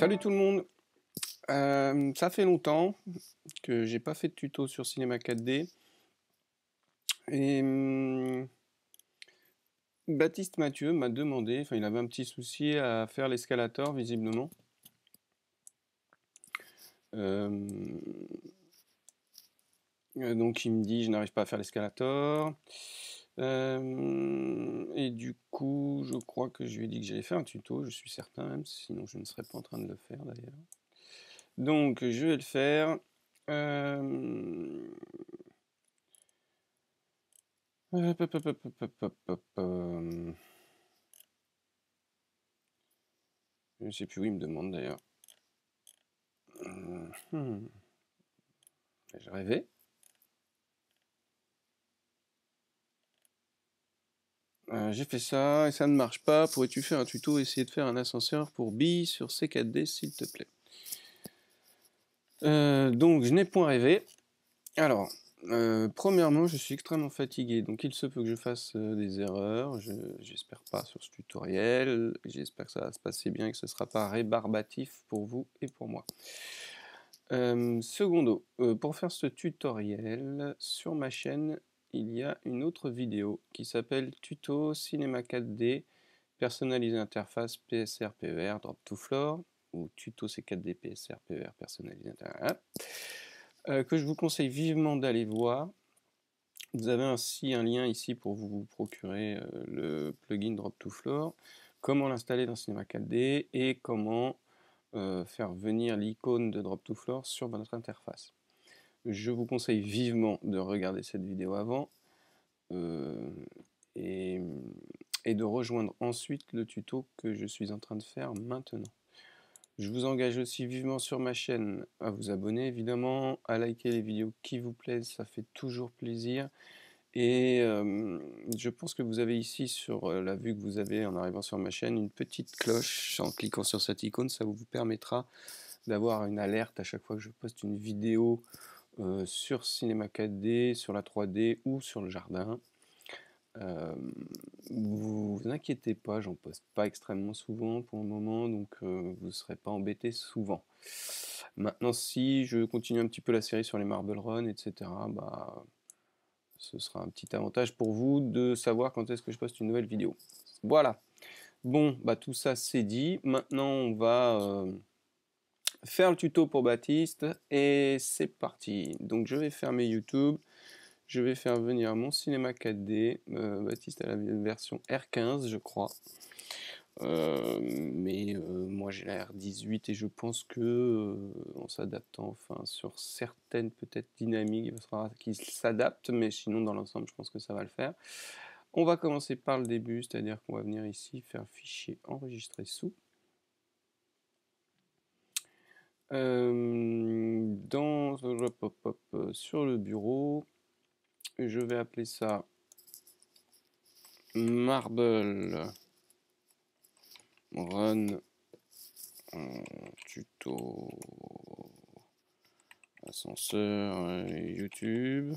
Salut tout le monde. Ça fait longtemps que j'ai pas fait de tuto sur Cinema 4D et Baptiste Mathieu m'a demandé, enfin il avait un petit souci à faire l'escalator visiblement. Euh, donc il me dit je n'arrive pas à faire l'escalator. Et du coup je crois que je lui ai dit que j'allais faire un tuto, je suis certain même, sinon je ne serais pas en train de le faire d'ailleurs. Donc je vais le faire. Euh, Hop, hop, hop, hop, hop, hop, hop, Je ne sais plus où il me demande d'ailleurs. Hmm. J'ai rêvé. J'ai fait ça et ça ne marche pas. Pourrais-tu faire un tuto, essayer de faire un ascenseur pour billes sur C4D s'il te plaît. Donc je n'ai point rêvé. Alors, premièrement, je suis extrêmement fatigué, donc il se peut que je fasse des erreurs. J'espère pas sur ce tutoriel. J'espère que ça va se passer bien et que ce ne sera pas rébarbatif pour vous et pour moi. Secondo, pour faire ce tutoriel, sur ma chaîne, il y a une autre vidéo qui s'appelle Tuto Cinéma 4D, personnaliser interface PSR PER Drop to Floor, ou Tuto C4D PSR PER personnaliser interface, que je vous conseille vivement d'aller voir. Vous avez ainsi un lien ici pour vous procurer le plugin Drop to Floor, comment l'installer dans Cinema 4D et comment faire venir l'icône de Drop to Floor sur votre interface. Je vous conseille vivement de regarder cette vidéo avant et, et de rejoindre ensuite le tuto que je suis en train de faire maintenant. Je vous engage aussi vivement sur ma chaîne à vous abonner évidemment, à liker les vidéos qui vous plaisent, ça fait toujours plaisir. Et je pense que vous avez ici sur la vue que vous avez en arrivant sur ma chaîne une petite cloche. En cliquant sur cette icône, ça vous permettra d'avoir une alerte à chaque fois que je poste une vidéo sur Cinema 4D, sur la 3D ou sur le jardin. Vous inquiétez pas, j'en poste pas extrêmement souvent pour le moment, donc vous ne serez pas embêté souvent. Maintenant, si je continue un petit peu la série sur les Marble Run, etc., bah, ce sera un petit avantage pour vous de savoir quand est-ce que je poste une nouvelle vidéo. Voilà. Bon, bah tout ça c'est dit. Maintenant, on va faire le tuto pour Baptiste et c'est parti. Donc je vais fermer YouTube, je vais faire venir mon cinéma 4D. Baptiste a la version R15 je crois. Mais moi j'ai la R18 et je pense que en s'adaptant enfin sur certaines peut-être dynamiques il faudra qu'il s'adapte, mais sinon dans l'ensemble je pense que ça va le faire. On va commencer par le début, c'est-à-dire qu'on va venir ici faire fichier enregistrer sous. Sur le bureau, je vais appeler ça Marble Run tuto ascenseur YouTube.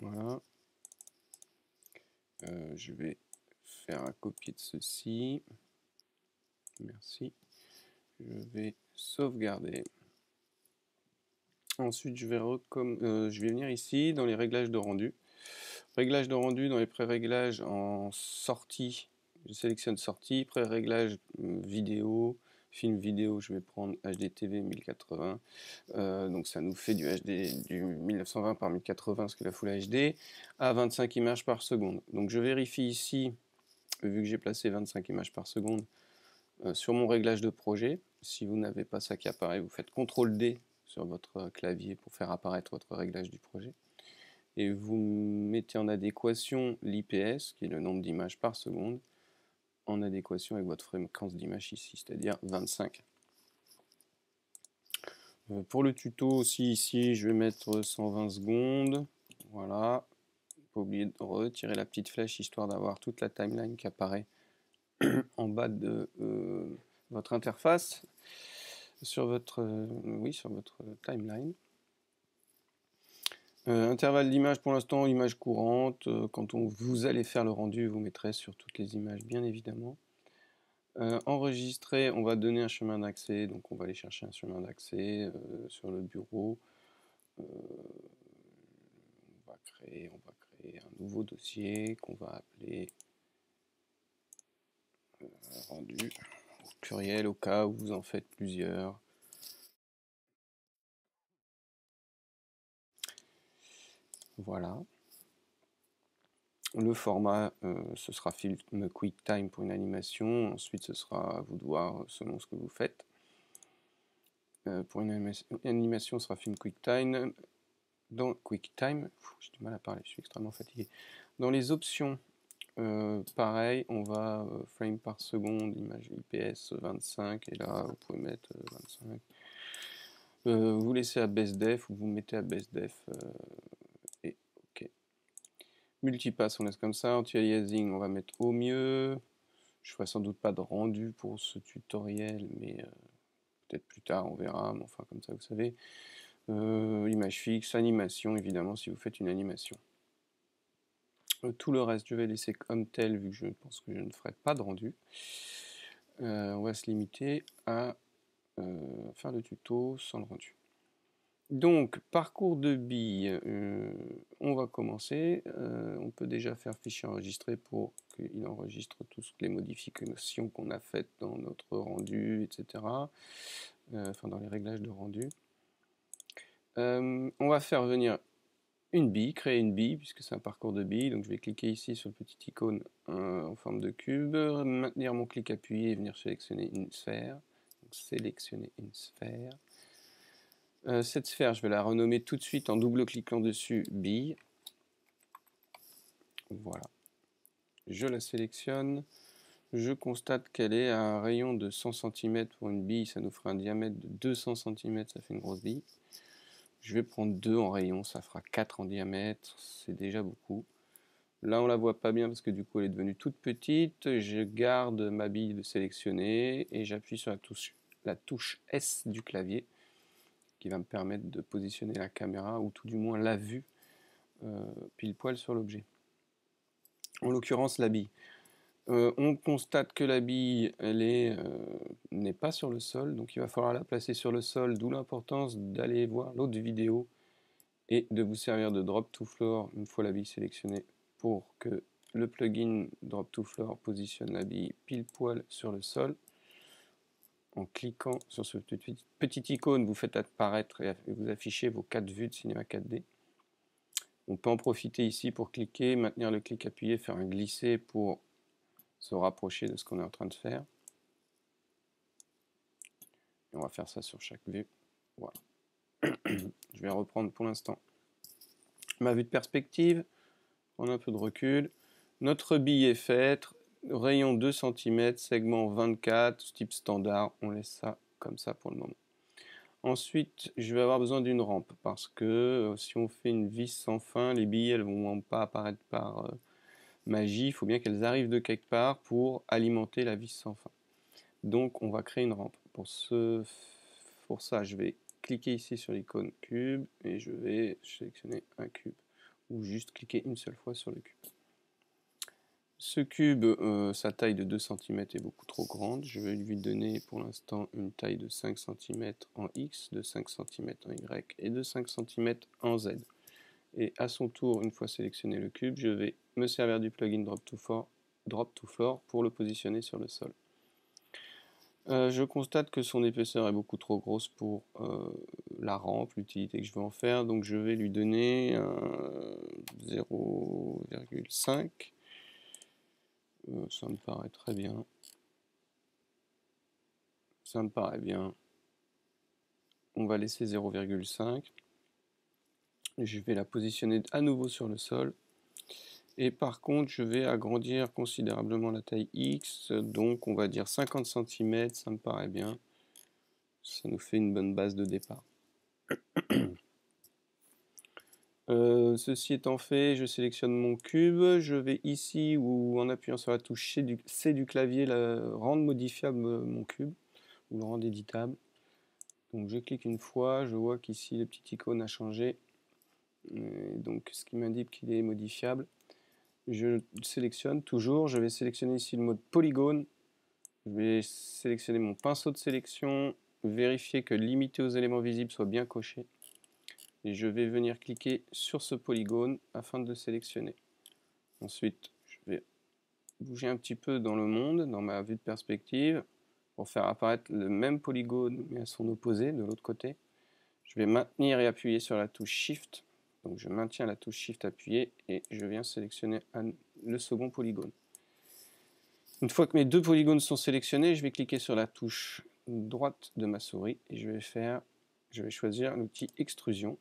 Voilà. Je vais faire un copier de ceci. Merci. Je vais sauvegarder. Ensuite, je vais venir ici dans les réglages de rendu. Réglages de rendu, dans les pré-réglages en sortie, je sélectionne sortie, pré-réglage vidéo, film vidéo, je vais prendre HDTV 1080. Donc ça nous fait du HD du 1920 par 1080, parce que la Full HD, à 25 images par seconde. Donc je vérifie ici, vu que j'ai placé 25 images par seconde, sur mon réglage de projet. Si vous n'avez pas ça qui apparaît, vous faites CTRL D sur votre clavier pour faire apparaître votre réglage du projet. Et vous mettez en adéquation l'IPS, qui est le nombre d'images par seconde, en adéquation avec votre fréquence d'image ici, c'est-à-dire 25. Pour le tuto aussi ici, je vais mettre 120 secondes. Voilà. Pas oublier de retirer la petite flèche histoire d'avoir toute la timeline qui apparaît en bas de votre interface sur votre timeline. Intervalle d'image pour l'instant, image courante. Quand vous allez faire le rendu, vous mettrez sur toutes les images, bien évidemment. Enregistrer, on va donner un chemin d'accès, donc on va aller chercher un chemin d'accès sur le bureau. On va créer un nouveau dossier qu'on va appeler rendu au pluriel au cas où vous en faites plusieurs. Voilà. Le format, ce sera film QuickTime pour une animation. Ensuite, ce sera à vous de voir selon ce que vous faites. Pour une animation, ce sera film QuickTime. Dans QuickTime, j'ai du mal à parler, je suis extrêmement fatigué. Dans les options, pareil, on va frame par seconde, image IPS 25, et là, vous pouvez mettre 25. Vous laissez à best def ou vous mettez à best def. Et OK. Multipass, on laisse comme ça. Anti-aliasing, on va mettre au mieux. Je ferai sans doute pas de rendu pour ce tutoriel, mais peut-être plus tard, on verra. Mais enfin, comme ça, vous savez. Image fixe, animation, évidemment, si vous faites une animation. Tout le reste, je vais laisser comme tel, vu que je pense que je ne ferai pas de rendu. On va se limiter à faire le tuto sans le rendu. Donc, parcours de billes, on va commencer. On peut déjà faire fichier enregistré pour qu'il enregistre toutes les modifications qu'on a faites dans notre rendu, etc. Enfin, dans les réglages de rendu. On va faire venir une bille, créer une bille, puisque c'est un parcours de billes. Donc, je vais cliquer ici sur le petit icône en forme de cube, maintenir mon clic appuyé et venir sélectionner une sphère. Donc, sélectionner une sphère. Cette sphère, je vais la renommer tout de suite en double-cliquant dessus bille. Voilà. Je la sélectionne. Je constate qu'elle est à un rayon de 100 cm pour une bille. Ça nous fera un diamètre de 200 cm. Ça fait une grosse bille. Je vais prendre 2 en rayon. Ça fera 4 en diamètre. C'est déjà beaucoup. Là, on la voit pas bien parce que du coup, elle est devenue toute petite. Je garde ma bille de sélectionner et j'appuie sur la touche S du clavier, qui va me permettre de positionner la caméra, ou tout du moins la vue, pile poil sur l'objet. En l'occurrence, la bille. On constate que la bille, elle n'est pas sur le sol, donc il va falloir la placer sur le sol, d'où l'importance d'aller voir l'autre vidéo et de vous servir de Drop to Floor une fois la bille sélectionnée pour que le plugin Drop to Floor positionne la bille pile poil sur le sol. En cliquant sur ce petit icône, vous faites apparaître et vous affichez vos 4 vues de cinéma 4D. On peut en profiter ici pour cliquer, maintenir le clic appuyé, faire un glisser pour se rapprocher de ce qu'on est en train de faire. Et on va faire ça sur chaque vue. Voilà. Je vais reprendre pour l'instant ma vue de perspective, prendre un peu de recul. Notre bille est faite, rayon 2 cm, segment 24, type standard, on laisse ça comme ça pour le moment. Ensuite, je vais avoir besoin d'une rampe parce que si on fait une vis sans fin, les billes elles vont pas apparaître par magie, il faut bien qu'elles arrivent de quelque part pour alimenter la vis sans fin. Donc on va créer une rampe. Pour ça, je vais cliquer ici sur l'icône cube et je vais sélectionner un cube ou juste cliquer une seule fois sur le cube. Ce cube, sa taille de 2 cm est beaucoup trop grande. Je vais lui donner pour l'instant une taille de 5 cm en X, de 5 cm en Y et de 5 cm en Z. Et à son tour, une fois sélectionné le cube, je vais me servir du plugin Drop to Floor pour le positionner sur le sol. Je constate que son épaisseur est beaucoup trop grosse pour la rampe, l'utilité que je veux en faire, donc je vais lui donner 0,5. Ça me paraît très bien. Ça me paraît bien. On va laisser 0,5. Je vais la positionner à nouveau sur le sol. Et par contre, je vais agrandir considérablement la taille X. Donc, on va dire 50 cm, ça me paraît bien. Ça nous fait une bonne base de départ. Ceci étant fait, je sélectionne mon cube. Je vais ici, ou en appuyant sur la touche C du clavier, rendre modifiable mon cube, ou le rendre éditable. Donc je clique une fois, je vois qu'ici le petit icône a changé, donc ce qui m'indique qu'il est modifiable. Je sélectionne toujours, je vais sélectionner ici le mode polygone, Je vais sélectionner mon pinceau de sélection, vérifier que limiter aux éléments visibles soit bien coché. Et je vais venir cliquer sur ce polygone afin de le sélectionner. Ensuite, je vais bouger un petit peu dans le monde, dans ma vue de perspective, pour faire apparaître le même polygone mais à son opposé de l'autre côté. Je vais maintenir et appuyer sur la touche Shift. Donc je maintiens la touche Shift appuyée et je viens sélectionner le second polygone. Une fois que mes deux polygones sont sélectionnés, je vais cliquer sur la touche droite de ma souris et je vais choisir l'outil extrusion.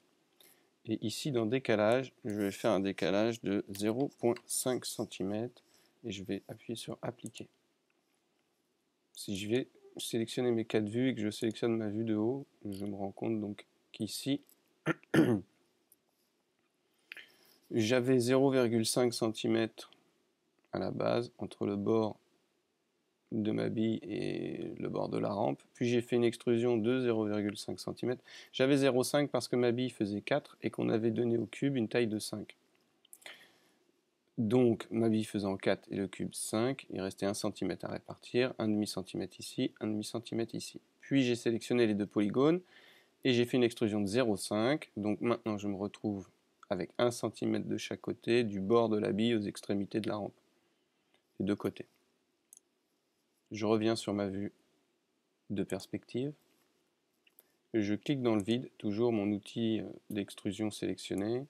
Et ici dans décalage, je vais faire un décalage de 0,5 cm et je vais appuyer sur appliquer. Si je vais sélectionner mes 4 vues et que je sélectionne ma vue de haut, je me rends compte donc qu'ici j'avais 0,5 cm à la base entre le bord de ma bille et le bord de la rampe, puis j'ai fait une extrusion de 0,5 cm. J'avais 0,5 parce que ma bille faisait 4 et qu'on avait donné au cube une taille de 5. Donc ma bille faisant 4 et le cube 5, il restait 1 cm à répartir, 1,5 cm ici, 1,5 cm ici. Puis j'ai sélectionné les deux polygones et j'ai fait une extrusion de 0,5. Donc maintenant je me retrouve avec 1 cm de chaque côté, du bord de la bille aux extrémités de la rampe, des deux côtés. Je reviens sur ma vue de perspective. Je clique dans le vide, toujours mon outil d'extrusion sélectionné.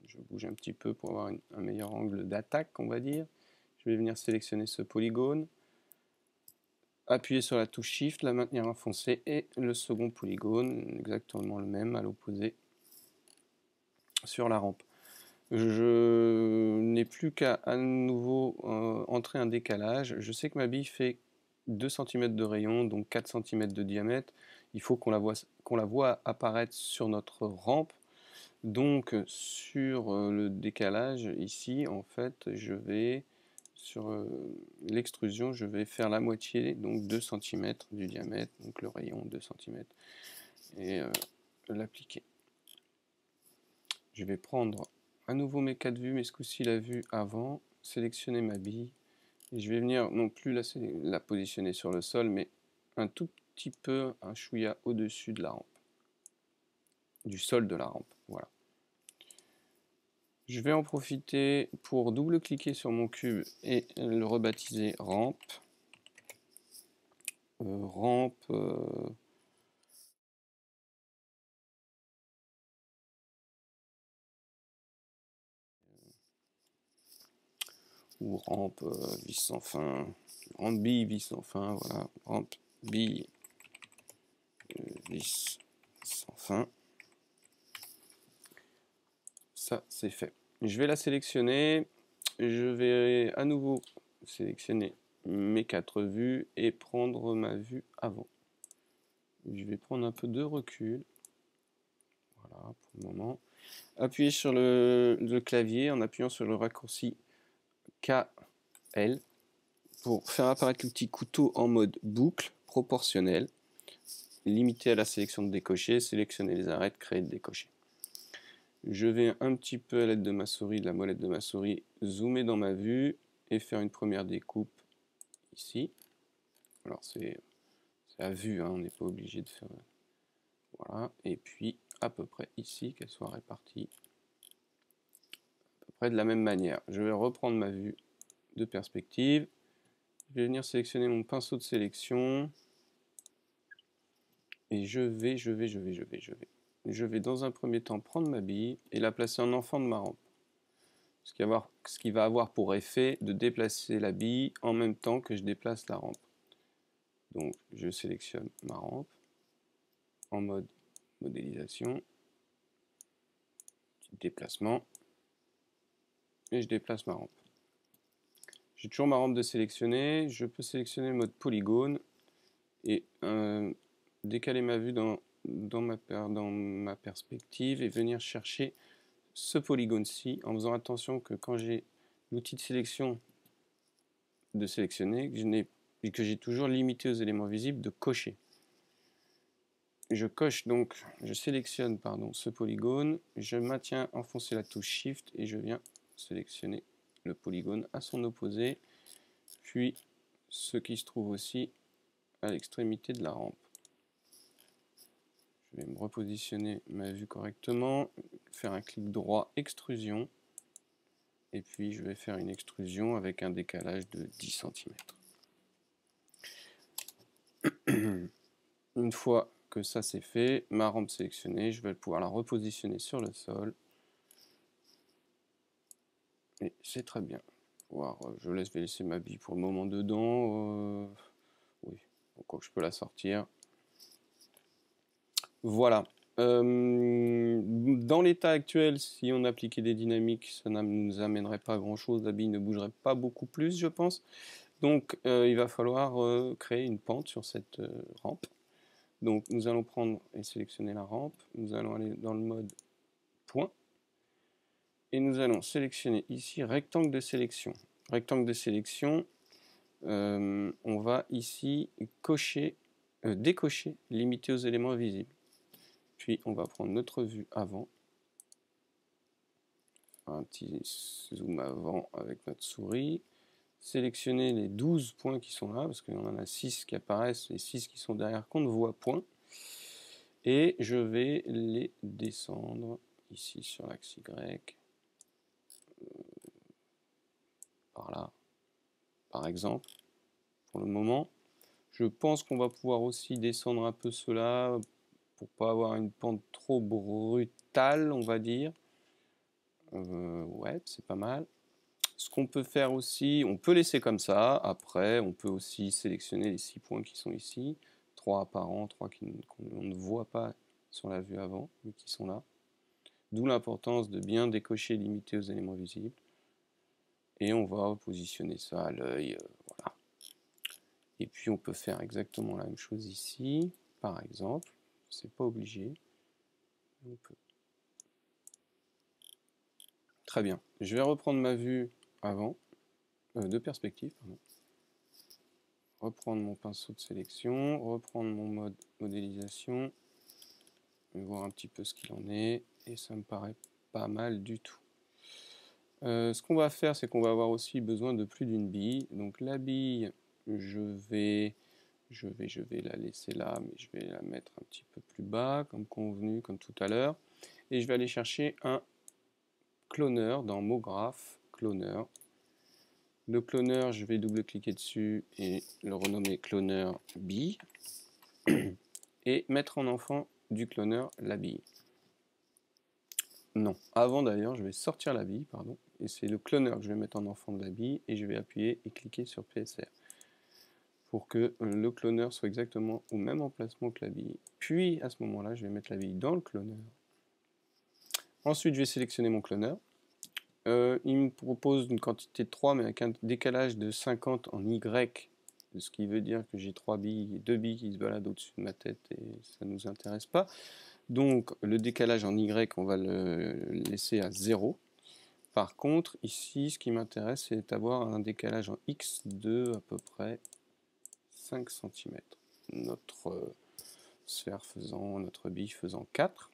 Je bouge un petit peu pour avoir un meilleur angle d'attaque, on va dire. Je vais venir sélectionner ce polygone, appuyer sur la touche Shift, la maintenir enfoncée, et le second polygone, exactement le même, à l'opposé, sur la rampe. Je n'ai plus qu'à nouveau entrer un décalage. Je sais que ma bille fait 2 cm de rayon, donc 4 cm de diamètre. Il faut qu'on la voit apparaître sur notre rampe. Donc sur le décalage ici, en fait, je vais sur l'extrusion, je vais faire la moitié, donc 2 cm du diamètre, donc le rayon 2 cm, et l'appliquer. Je vais prendre à nouveau mes 4 vues, mais ce coup-ci la vue avant, sélectionner ma bille, et je vais venir non plus la positionner sur le sol, mais un tout petit peu, un chouïa au-dessus de la rampe, du sol de la rampe, voilà. Je vais en profiter pour double-cliquer sur mon cube et le rebaptiser rampe. Ou rampe vis sans fin, rampe bille vis sans fin, voilà, rampe bille vis sans fin. Ça c'est fait. Je vais la sélectionner, je vais à nouveau sélectionner mes 4 vues et prendre ma vue avant. Je vais prendre un peu de recul, voilà pour le moment. Appuyer sur le clavier en appuyant sur le raccourci KL pour faire apparaître le petit couteau en mode boucle proportionnel, limité à la sélection de décocher, sélectionner les arêtes, créer de décocher. Je vais un petit peu à l'aide de ma souris, de la molette de ma souris, zoomer dans ma vue et faire une première découpe ici. Alors c'est à vue, hein, on n'est pas obligé de faire... Voilà, et puis à peu près ici, qu'elle soit répartie à peu près de la même manière. Je vais reprendre ma vue de perspective. Je vais venir sélectionner mon pinceau de sélection. Et je vais dans un premier temps prendre ma bille et la placer en enfant de ma rampe. Ce qui va avoir pour effet de déplacer la bille en même temps que je déplace la rampe. Donc je sélectionne ma rampe en mode modélisation, petit déplacement, et je déplace ma rampe. J'ai toujours ma rampe de sélectionner, je peux sélectionner le mode polygone et décaler ma vue dans ma perspective et venir chercher ce polygone-ci en faisant attention que quand j'ai l'outil de sélection de sélectionner, que j'ai toujours limité aux éléments visibles de cocher. Je sélectionne ce polygone, je maintiens enfoncé la touche Shift et je viens sélectionner le polygone à son opposé, puis ce qui se trouve aussi à l'extrémité de la rampe. Je vais me repositionner ma vue correctement, faire un clic droit, extrusion, et puis je vais faire une extrusion avec un décalage de 10 cm. Une fois que ça c'est fait, ma rampe sélectionnée, je vais pouvoir la repositionner sur le sol. Et c'est très bien. Je vais laisser ma bille pour le moment dedans. Oui, donc je peux la sortir. Voilà. Dans l'état actuel, si on appliquait des dynamiques, ça ne nous amènerait pas grand chose. La bille ne bougerait pas beaucoup plus, je pense. Donc il va falloir créer une pente sur cette rampe. Donc nous allons prendre et sélectionner la rampe. Nous allons aller dans le mode point. Et nous allons sélectionner ici rectangle de sélection. Rectangle de sélection, on va ici décocher, limiter aux éléments visibles. Puis on va prendre notre vue avant, un petit zoom avant avec notre souris, sélectionner les 12 points qui sont là, parce qu'il y en a 6 qui apparaissent, les 6 qui sont derrière qu'on ne voit point, et je vais les descendre ici sur l'axe Y, par là, par exemple, pour le moment. Je pense qu'on va pouvoir aussi descendre un peu cela pour pas avoir une pente trop brutale, on va dire. Ouais, c'est pas mal. Ce qu'on peut faire aussi, on peut laisser comme ça. Après, on peut aussi sélectionner les 6 points qui sont ici. 3 apparents, 3 qu'on ne voit pas sur la vue avant, mais qui sont là. D'où l'importance de bien décocher, limiter aux éléments visibles. Et on va positionner ça à l'œil. Voilà. Et puis on peut faire exactement la même chose ici, par exemple. C'est pas obligé. On peut. Très bien. Je vais reprendre ma vue avant, de perspective, pardon. Reprendre mon pinceau de sélection, reprendre mon mode modélisation, voir un petit peu ce qu'il en est, et ça me paraît pas mal du tout. Ce qu'on va faire, c'est qu'on va avoir aussi besoin de plus d'une bille. Donc la bille, je vais la laisser là, mais je vais la mettre un petit peu plus bas, comme convenu, comme tout à l'heure. Et je vais aller chercher un cloneur dans MoGraph, cloneur. Le cloneur, je vais double-cliquer dessus et le renommer cloneur bille. Et mettre en enfant du cloneur la bille. Non, avant d'ailleurs, je vais sortir la bille, pardon, et c'est le cloneur que je vais mettre en enfant de la bille, et je vais appuyer et cliquer sur PSR pour que le cloneur soit exactement au même emplacement que la bille. Puis à ce moment-là, je vais mettre la bille dans le cloneur. Ensuite, je vais sélectionner mon cloneur. Il me propose une quantité de 3, mais avec un décalage de 50 en Y, ce qui veut dire que j'ai 2 billes qui se baladent au-dessus de ma tête, et ça ne nous intéresse pas. Donc le décalage en Y, on va le laisser à 0. Par contre, ici, ce qui m'intéresse, c'est d'avoir un décalage en X de à peu près 5 cm. Notre sphère faisant, notre bille faisant 4.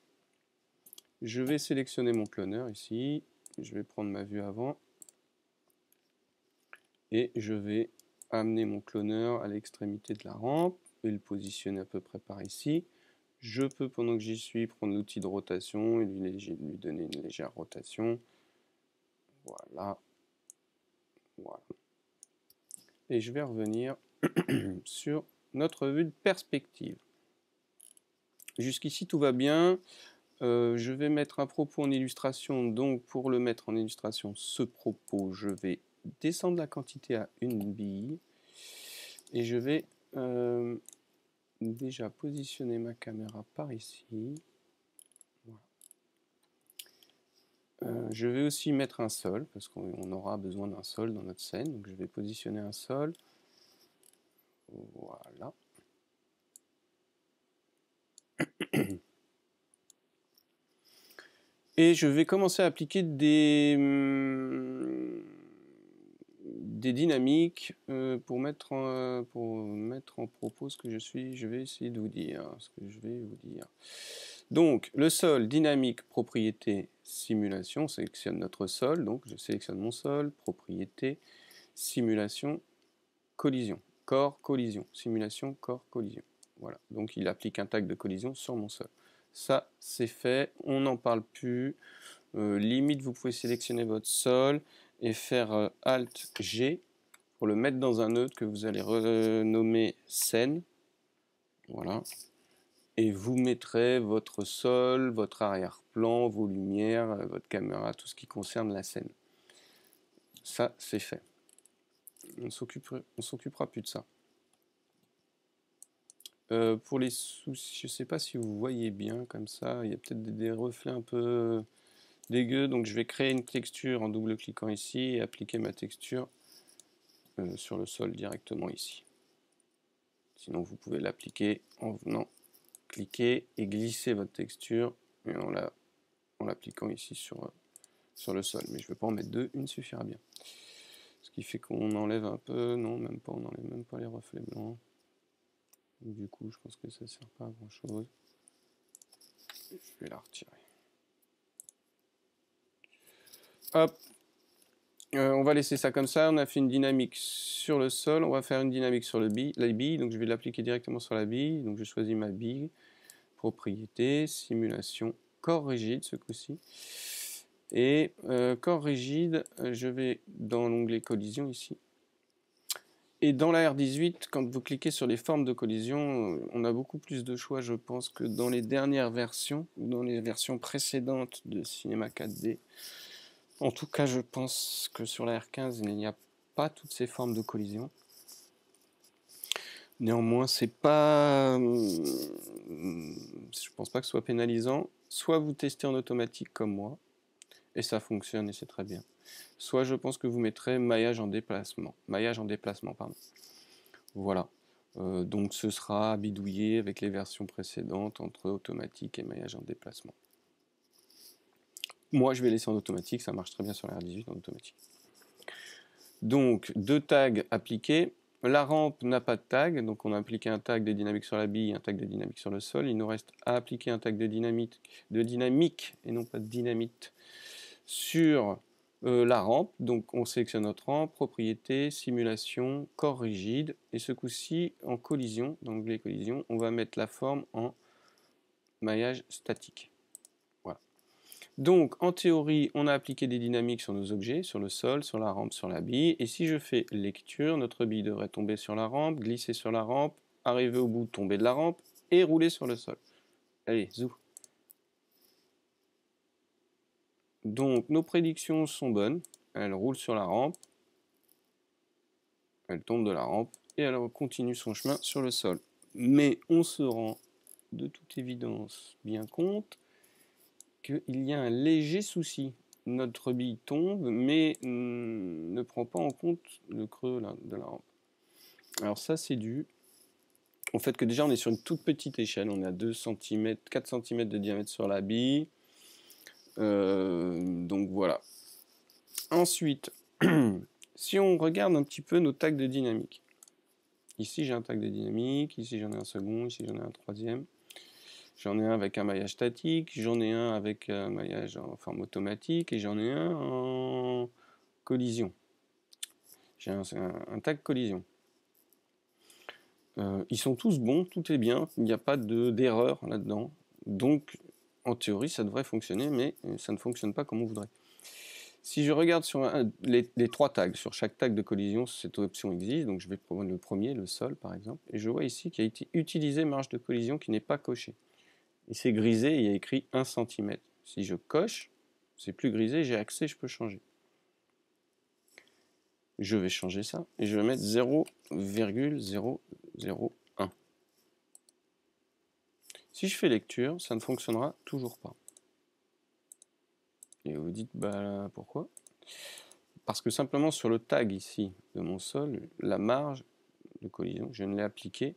Je vais sélectionner mon cloneur ici. Je vais prendre ma vue avant. Et je vais amener mon cloneur à l'extrémité de la rampe et le positionner à peu près par ici. Je peux, pendant que j'y suis, prendre l'outil de rotation et lui donner une légère rotation. Voilà. Voilà. Et je vais revenir sur notre vue de perspective. Jusqu'ici, tout va bien. Je vais mettre un propos en illustration. Donc, pour le mettre en illustration, ce propos, je vais descendre la quantité à une bille. Et je vais déjà positionner ma caméra par ici. Voilà. Je vais aussi mettre un sol, parce qu'on aura besoin d'un sol dans notre scène. Donc je vais positionner un sol. Voilà. Et je vais commencer à appliquer des dynamiques pour mettre en propos ce que je vais essayer de vous dire. Donc, le sol, dynamique, propriété, simulation, on sélectionne notre sol, donc je sélectionne mon sol, propriété, simulation, collision. corps collision, simulation corps collision. Voilà, donc il applique un tag de collision sur mon sol. Ça, c'est fait, on n'en parle plus. Limite, vous pouvez sélectionner votre sol et faire Alt G pour le mettre dans un nœud que vous allez renommer scène. Voilà. Et vous mettrez votre sol, votre arrière-plan, vos lumières, votre caméra, tout ce qui concerne la scène. Ça, c'est fait. On s'occupera plus de ça. Pour les soucis, je ne sais pas si vous voyez bien comme ça, il y a peut-être des reflets un peu dégueux, donc je vais créer une texture en double-cliquant ici et appliquer ma texture sur le sol directement ici. Sinon, vous pouvez l'appliquer en venant cliquer et glisser votre texture et en l'appliquant ici sur le sol. Mais je ne veux pas en mettre deux, une suffira bien. Ce qui fait qu'on enlève un peu, non, même pas, on n'enlève même pas les reflets blancs. Du coup, je pense que ça ne sert pas à grand chose. Je vais la retirer. Hop, on va laisser ça comme ça. On a fait une dynamique sur le sol. On va faire une dynamique sur la bille. Donc je vais l'appliquer directement sur la bille. Donc je choisis ma bille. Propriété, simulation, corps rigide ce coup-ci. Et corps rigide, je vais dans l'onglet collision ici. Et dans la R18, quand vous cliquez sur les formes de collision, on a beaucoup plus de choix, je pense, que dans les dernières versions, ou dans les versions précédentes de Cinema 4D. En tout cas, je pense que sur la R15, il n'y a pas toutes ces formes de collision. Néanmoins, c'est pas... je pense pas que ce soit pénalisant. Soit vous testez en automatique comme moi, et ça fonctionne et c'est très bien. Soit je pense que vous mettrez maillage en déplacement. Pardon. Voilà. Donc ce sera bidouillé avec les versions précédentes entre automatique et maillage en déplacement. Moi je vais laisser en automatique, ça marche très bien sur la R18 en automatique. Donc 2 tags appliqués. La rampe n'a pas de tag, donc on a appliqué un tag de dynamique sur la bille, un tag de dynamique sur le sol. Il nous reste à appliquer un tag de dynamique et non pas de dynamite sur la rampe. Donc on sélectionne notre rampe, propriété, simulation, corps rigide. Et ce coup-ci, en collision, dans l'onglet collision, on va mettre la forme en maillage statique. Voilà. Donc en théorie, on a appliqué des dynamiques sur nos objets, sur le sol, sur la rampe, sur la bille. Et si je fais lecture, notre bille devrait tomber sur la rampe, glisser sur la rampe, arriver au bout, tomber de la rampe et rouler sur le sol. Allez, zou. Donc nos prédictions sont bonnes. Elle roule sur la rampe, elle tombe de la rampe et elle continue son chemin sur le sol. Mais on se rend de toute évidence bien compte qu'il y a un léger souci. Notre bille tombe, mais ne prend pas en compte le creux là, de la rampe. Alors ça, c'est dû au fait que déjà on est sur une toute petite échelle. On est à 2 cm, 4 cm de diamètre sur la bille. Donc voilà. Ensuite, si on regarde un petit peu nos tags de dynamique. Ici j'ai un tag de dynamique, ici j'en ai un second, ici j'en ai un troisième. J'en ai un avec un maillage statique, j'en ai un avec un maillage en forme automatique et j'en ai un en collision. J'ai un tag collision. Ils sont tous bons, tout est bien, il n'y a pas d'erreur là-dedans. Donc en théorie ça devrait fonctionner, mais ça ne fonctionne pas comme on voudrait. Si je regarde sur les 3 tags, sur chaque tag de collision, cette option existe. Donc je vais prendre le premier, le sol par exemple, et je vois ici qu'il a été utilisé marge de collision qui n'est pas cochée. Et c'est grisé, il y a écrit 1 cm. Si je coche, c'est plus grisé, j'ai accès, je peux changer. Je vais changer ça et je vais mettre 0,001. Si je fais lecture, ça ne fonctionnera toujours pas. Et vous dites, bah pourquoi? Parce que simplement sur le tag ici de mon sol, la marge de collision, je ne l'ai appliquée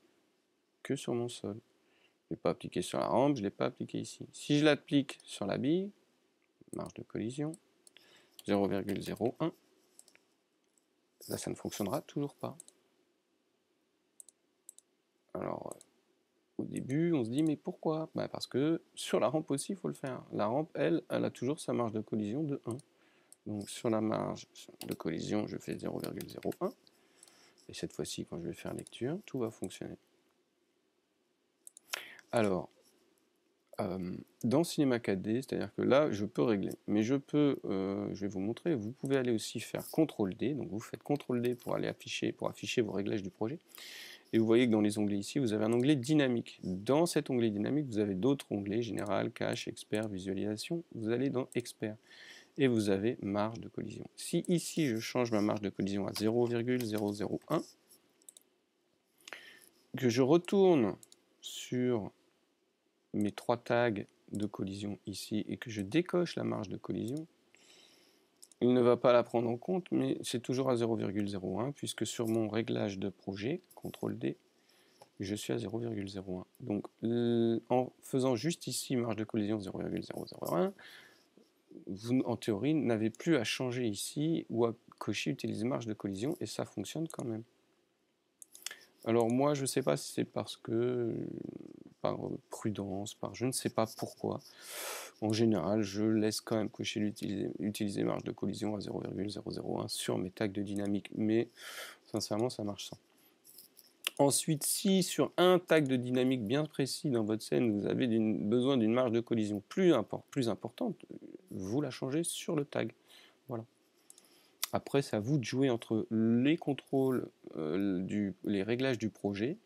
que sur mon sol. Je ne l'ai pas appliqué sur la rampe, je ne l'ai pas appliqué ici. Si je l'applique sur la bille, marge de collision, 0,01, là ça ne fonctionnera toujours pas. Alors au début on se dit mais pourquoi? Bah, parce que sur la rampe aussi il faut le faire. La rampe elle a toujours sa marge de collision de 1. Donc sur la marge de collision je fais 0,01. Et cette fois-ci, quand je vais faire lecture, tout va fonctionner. Alors, dans Cinema 4D, c'est-à-dire que là, je peux régler, mais je vais vous montrer, vous pouvez aller aussi faire CTRL-D, donc vous faites CTRL-D pour aller afficher vos réglages du projet, et vous voyez que dans les onglets ici, vous avez un onglet dynamique. Dans cet onglet dynamique, vous avez d'autres onglets, Général, Cache, Expert, Visualisation, vous allez dans Expert, et vous avez marge de collision. Si ici, je change ma marge de collision à 0,001, que je retourne sur mes 3 tags de collision ici et que je décoche la marge de collision, il ne va pas la prendre en compte, mais c'est toujours à 0,01 puisque sur mon réglage de projet, CTRL-D, je suis à 0,01. Donc en faisant juste ici marge de collision 0,001, vous en théorie n'avez plus à changer ici ou à cocher utiliser marge de collision et ça fonctionne quand même. Alors moi je ne sais pas si c'est parce que par prudence, par je ne sais pas pourquoi. En général, je laisse quand même cocher utiliser marge de collision à 0,001 sur mes tags de dynamique, mais sincèrement, ça marche sans. Ensuite, si sur un tag de dynamique bien précis dans votre scène, vous avez besoin d'une marge de collision plus importante, vous la changez sur le tag. Voilà. Après, c'est à vous de jouer entre les contrôles, les réglages du projet.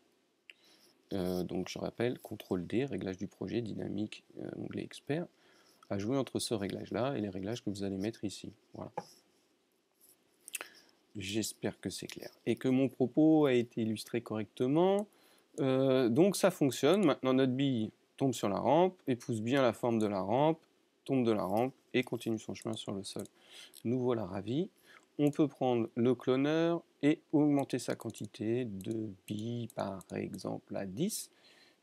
Donc je rappelle, CTRL-D, réglage du projet, dynamique, onglet expert, à jouer entre ce réglage-là et les réglages que vous allez mettre ici. Voilà. J'espère que c'est clair. Et que mon propos a été illustré correctement. Donc ça fonctionne. Maintenant notre bille tombe sur la rampe, épouse bien la forme de la rampe, tombe de la rampe et continue son chemin sur le sol. Nous voilà ravis. On peut prendre le cloneur et augmenter sa quantité de billes par exemple à 10,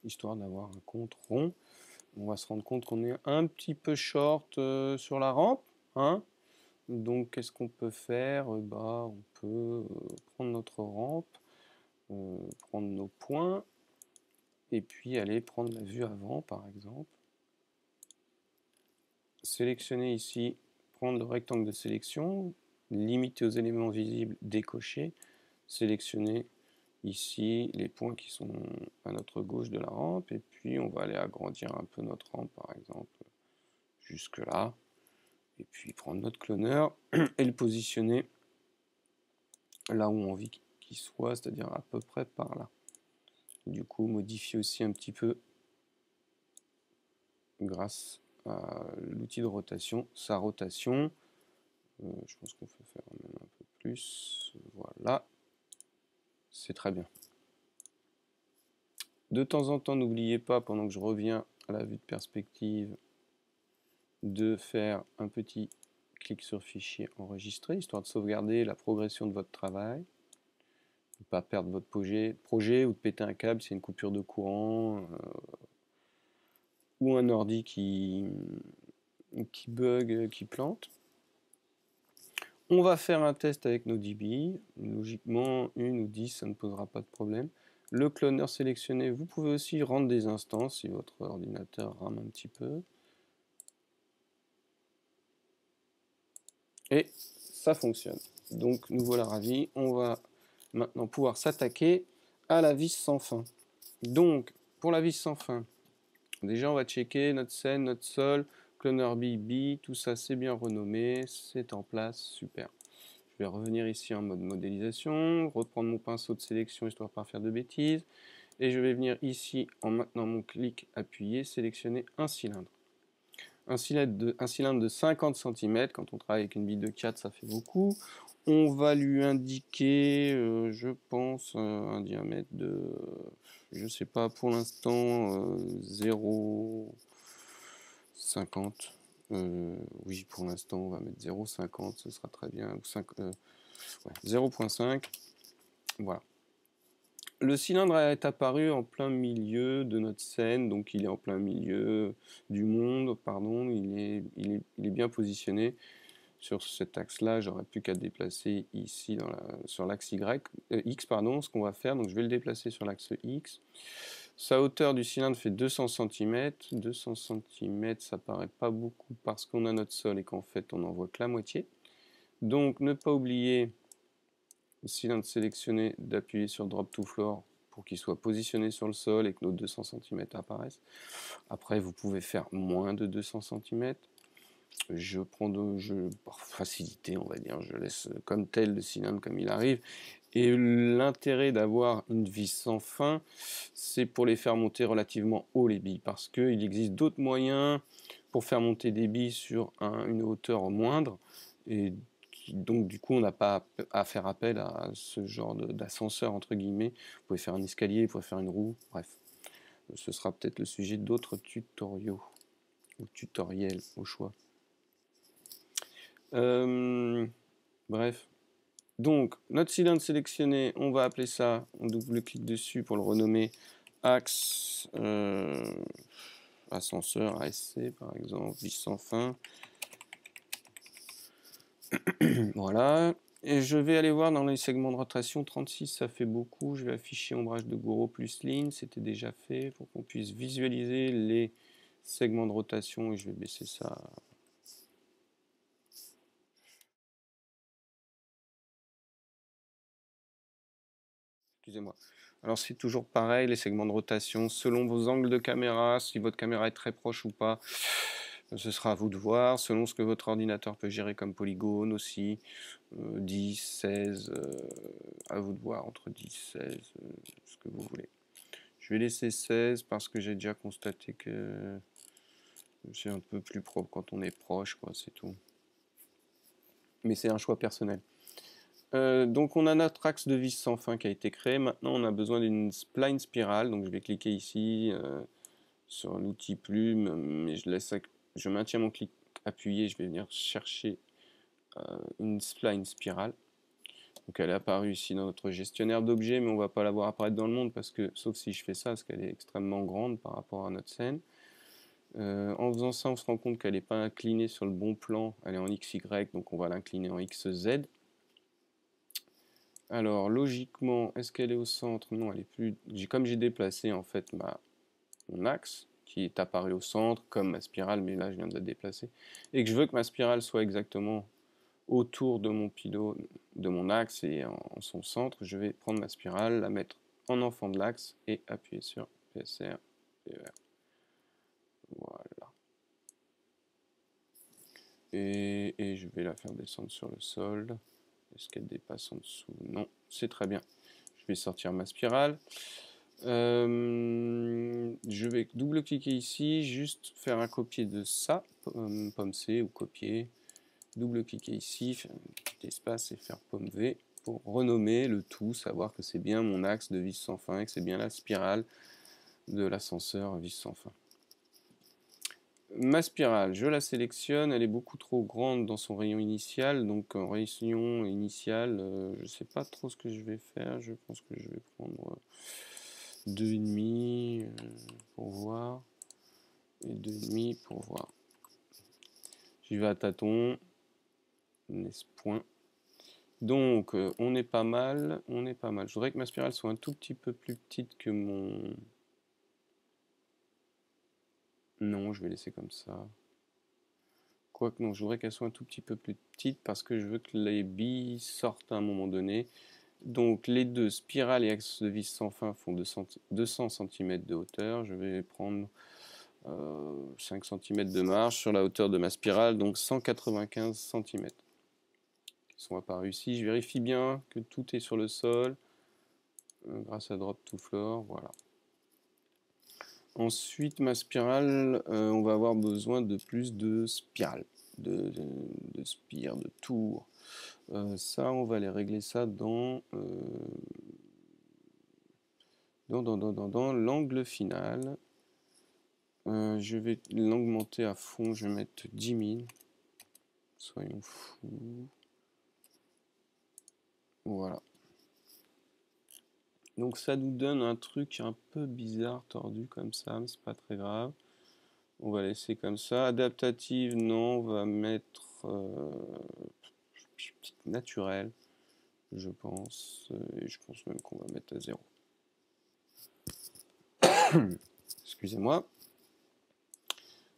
histoire d'avoir un compte rond. On va se rendre compte qu'on est un petit peu short sur la rampe, hein. Donc qu'est-ce qu'on peut faire? On peut prendre notre rampe, prendre nos points, et puis aller prendre la vue avant par exemple. Sélectionner ici, prendre le rectangle de sélection, limiter aux éléments visibles, décocher, sélectionner ici les points qui sont à notre gauche de la rampe, et puis on va aller agrandir un peu notre rampe par exemple jusque là, et puis prendre notre cloneur et le positionner là où on a envie qu'il soit, c'est-à-dire à peu près par là. Du coup, modifier aussi un petit peu grâce à l'outil de rotation, sa rotation. Je pense qu'on peut faire même un peu plus. Voilà, c'est très bien. De temps en temps, n'oubliez pas, pendant que je reviens à la vue de perspective, de faire un petit clic sur fichier enregistré, histoire de sauvegarder la progression de votre travail. Ne pas perdre votre projet ou de péter un câble s'il y a une coupure de courant ou un ordi qui bug, qui plante. On va faire un test avec nos 10 billes. Logiquement, 1 ou 10, ça ne posera pas de problème. Le cloneur sélectionné, vous pouvez aussi rendre des instances si votre ordinateur rame un petit peu. Et ça fonctionne. Donc nous voilà ravis. On va maintenant pouvoir s'attaquer à la vis sans fin. Donc, pour la vis sans fin, déjà on va checker notre scène, notre sol, cloneur BB, tout ça c'est bien renommé, c'est en place, super. Je vais revenir ici en mode modélisation, reprendre mon pinceau de sélection histoire de ne pas faire de bêtises, et je vais venir ici en maintenant mon clic appuyé, sélectionner un cylindre. Un cylindre de 50 cm, quand on travaille avec une bille de 4, ça fait beaucoup. On va lui indiquer, je pense, un diamètre de, je sais pas, pour l'instant, 0,50. Oui, pour l'instant, on va mettre 0,50, ce sera très bien. 0,5. Voilà. Le cylindre est apparu en plein milieu de notre scène, donc il est en plein milieu du monde, pardon, il est bien positionné sur cet axe-là. J'aurais plus qu'à déplacer ici sur l'axe X, pardon, ce qu'on va faire, donc je vais le déplacer sur l'axe X. Sa hauteur du cylindre fait 200 cm. 200 cm, ça paraît pas beaucoup parce qu'on a notre sol et qu'en fait on n'en voit que la moitié. Donc ne pas oublier le cylindre sélectionné, d'appuyer sur Drop to Floor pour qu'il soit positionné sur le sol et que nos 200 cm apparaissent. Après, vous pouvez faire moins de 200 cm. Je prends par facilité, on va dire, je laisse comme tel le cylindre comme il arrive. Et l'intérêt d'avoir une vis sans fin, c'est pour les faire monter relativement haut les billes, parce qu'il existe d'autres moyens pour faire monter des billes sur une hauteur moindre, et donc du coup on n'a pas à faire appel à ce genre d'ascenseur entre guillemets. Vous pouvez faire un escalier, vous pouvez faire une roue, bref. Ce sera peut-être le sujet d'autres tutoriaux, ou tutoriels au choix. Bref. Donc, notre cylindre sélectionné, on va appeler ça, on double-clique dessus pour le renommer axe ascenseur, ASC par exemple, vis sans fin. Voilà. Et je vais aller voir dans les segments de rotation, 36 ça fait beaucoup. Je vais afficher ombrage de Gouraud plus ligne, c'était déjà fait pour qu'on puisse visualiser les segments de rotation et je vais baisser ça. Excusez-moi. Alors c'est toujours pareil, les segments de rotation, selon vos angles de caméra, si votre caméra est très proche ou pas, ce sera à vous de voir, selon ce que votre ordinateur peut gérer comme polygone aussi, 10, 16, à vous de voir, entre 10, 16, ce que vous voulez. Je vais laisser 16 parce que j'ai déjà constaté que c'est un peu plus propre quand on est proche, quoi, c'est tout. Mais c'est un choix personnel. Donc on a notre axe de vis sans fin qui a été créé. Maintenant on a besoin d'une spline spirale. Donc je vais cliquer ici sur l'outil plume, mais je maintiens mon clic appuyé. Je vais venir chercher une spline spirale. Donc elle est apparue ici dans notre gestionnaire d'objets, mais on ne va pas la voir apparaître dans le monde parce que, sauf si je fais ça, parce qu'elle est extrêmement grande par rapport à notre scène. En faisant ça, on se rend compte qu'elle n'est pas inclinée sur le bon plan. Elle est en XY, donc on va l'incliner en XZ. Alors, logiquement, est-ce qu'elle est au centre? Non, elle est plus... Comme j'ai déplacé, en fait, mon axe, qui est apparu au centre, comme ma spirale, mais là, je viens de la déplacer, et que je veux que ma spirale soit exactement autour de mon pylône, de mon axe et en son centre, je vais prendre ma spirale, la mettre en enfant de l'axe, et appuyer sur PSR, PER. Voilà. Et je vais la faire descendre sur le sol. Est-ce qu'elle dépasse en dessous? Non, c'est très bien. Je vais sortir ma spirale. Je vais double-cliquer ici, juste faire un copier de ça, pomme C ou copier. Double-cliquer ici, faire un petit espace et faire pomme V pour renommer le tout, savoir que c'est bien mon axe de vis sans fin et que c'est bien la spirale de l'ascenseur vis sans fin. Ma spirale, je la sélectionne, elle est beaucoup trop grande dans son rayon initial, donc en rayon initial, je ne sais pas trop ce que je vais faire, je pense que je vais prendre 2,5 pour voir, et 2,5 pour voir. J'y vais à tâtons, n'est-ce point. Donc on est pas mal, on est pas mal. Je voudrais que ma spirale soit un tout petit peu plus petite que mon... Non, je vais laisser comme ça. Quoique non, je voudrais qu'elle soit un tout petit peu plus petite parce que je veux que les billes sortent à un moment donné. Donc les deux, spirale et axe de vis sans fin, font 200 cm de hauteur. Je vais prendre 5 cm de marge sur la hauteur de ma spirale, donc 195 cm qui sont apparus ici. Je vérifie bien que tout est sur le sol grâce à Drop to Floor. Voilà. Ensuite, ma spirale, on va avoir besoin de plus de spirales, de spires, de tours. Ça, on va aller régler ça dans l'angle final. Je vais l'augmenter à fond, je vais mettre 10 000. Soyons fous. Voilà. Donc ça nous donne un truc un peu bizarre, tordu comme ça, mais c'est pas très grave. On va laisser comme ça. Adaptative, non, on va mettre naturel, je pense. Et je pense même qu'on va mettre à 0. Excusez-moi.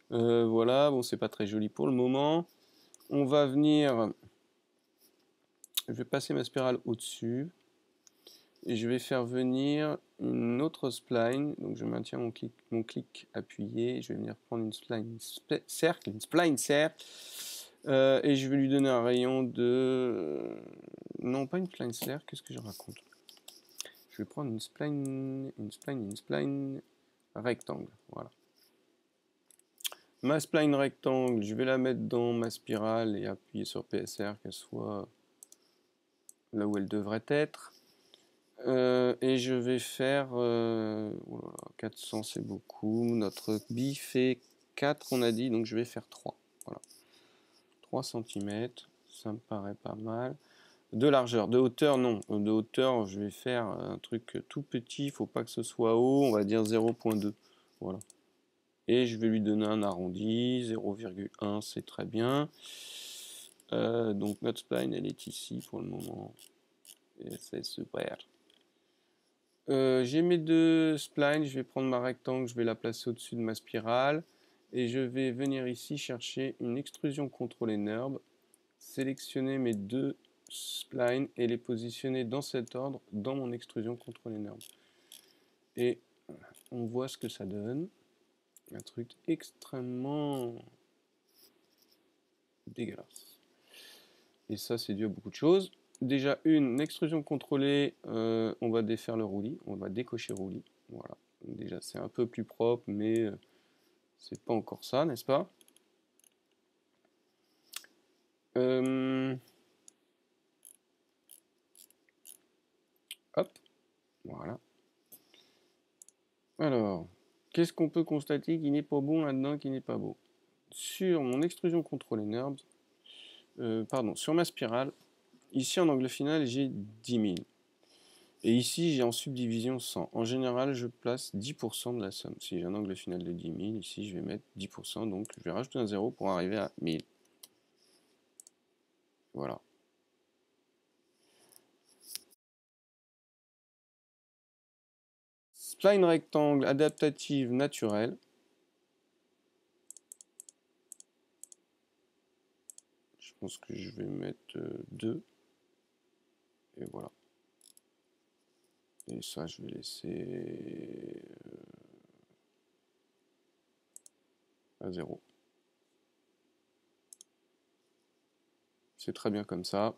Voilà, bon, c'est pas très joli pour le moment. On va venir je vais passer ma spirale au-dessus. Et je vais faire venir une autre spline. Donc je maintiens mon clic appuyé. Je vais venir prendre une spline cercle, et je vais lui donner un rayon de... Non, pas une spline cercle, qu'est-ce que je raconte? Je vais prendre une spline rectangle. Voilà. Ma spline rectangle, je vais la mettre dans ma spirale et appuyer sur PSR, qu'elle soit là où elle devrait être. Et je vais faire... oh là là, 400 c'est beaucoup. Notre bi fait 4 on a dit, donc je vais faire 3. Voilà. 3 cm, ça me paraît pas mal. De largeur, de hauteur non. De hauteur je vais faire un truc tout petit, il ne faut pas que ce soit haut, on va dire 0.2. Voilà. Et je vais lui donner un arrondi, 0,1 c'est très bien. Donc notre spline elle est ici pour le moment. Et c'est super. J'ai mes deux splines, je vais prendre ma rectangle, je vais la placer au-dessus de ma spirale et je vais venir ici chercher une extrusion contrôlée NURB, sélectionner mes deux splines et les positionner dans cet ordre dans mon extrusion contrôlée NURB. Et on voit ce que ça donne, un truc extrêmement dégueulasse. Et ça c'est dû à beaucoup de choses. Déjà une extrusion contrôlée, on va défaire le roulis, on va décocher roulis, voilà. Déjà c'est un peu plus propre, mais c'est pas encore ça, n'est-ce pas? Hop, voilà. Alors, qu'est-ce qu'on peut constater qui n'est pas bon là-dedans, qui n'est pas beau? Sur mon extrusion contrôlée NURBS, pardon, sur ma spirale, ici en angle final j'ai 10 000. Et ici, j'ai en subdivision 100. En général, je place 10% de la somme. Si j'ai un angle final de 10 000, ici, je vais mettre 10%. Donc, je vais rajouter un 0 pour arriver à 1000. Voilà. Spline rectangle adaptative naturelle. Je pense que je vais mettre 2. Et voilà. Et ça, je vais laisser à 0. C'est très bien comme ça.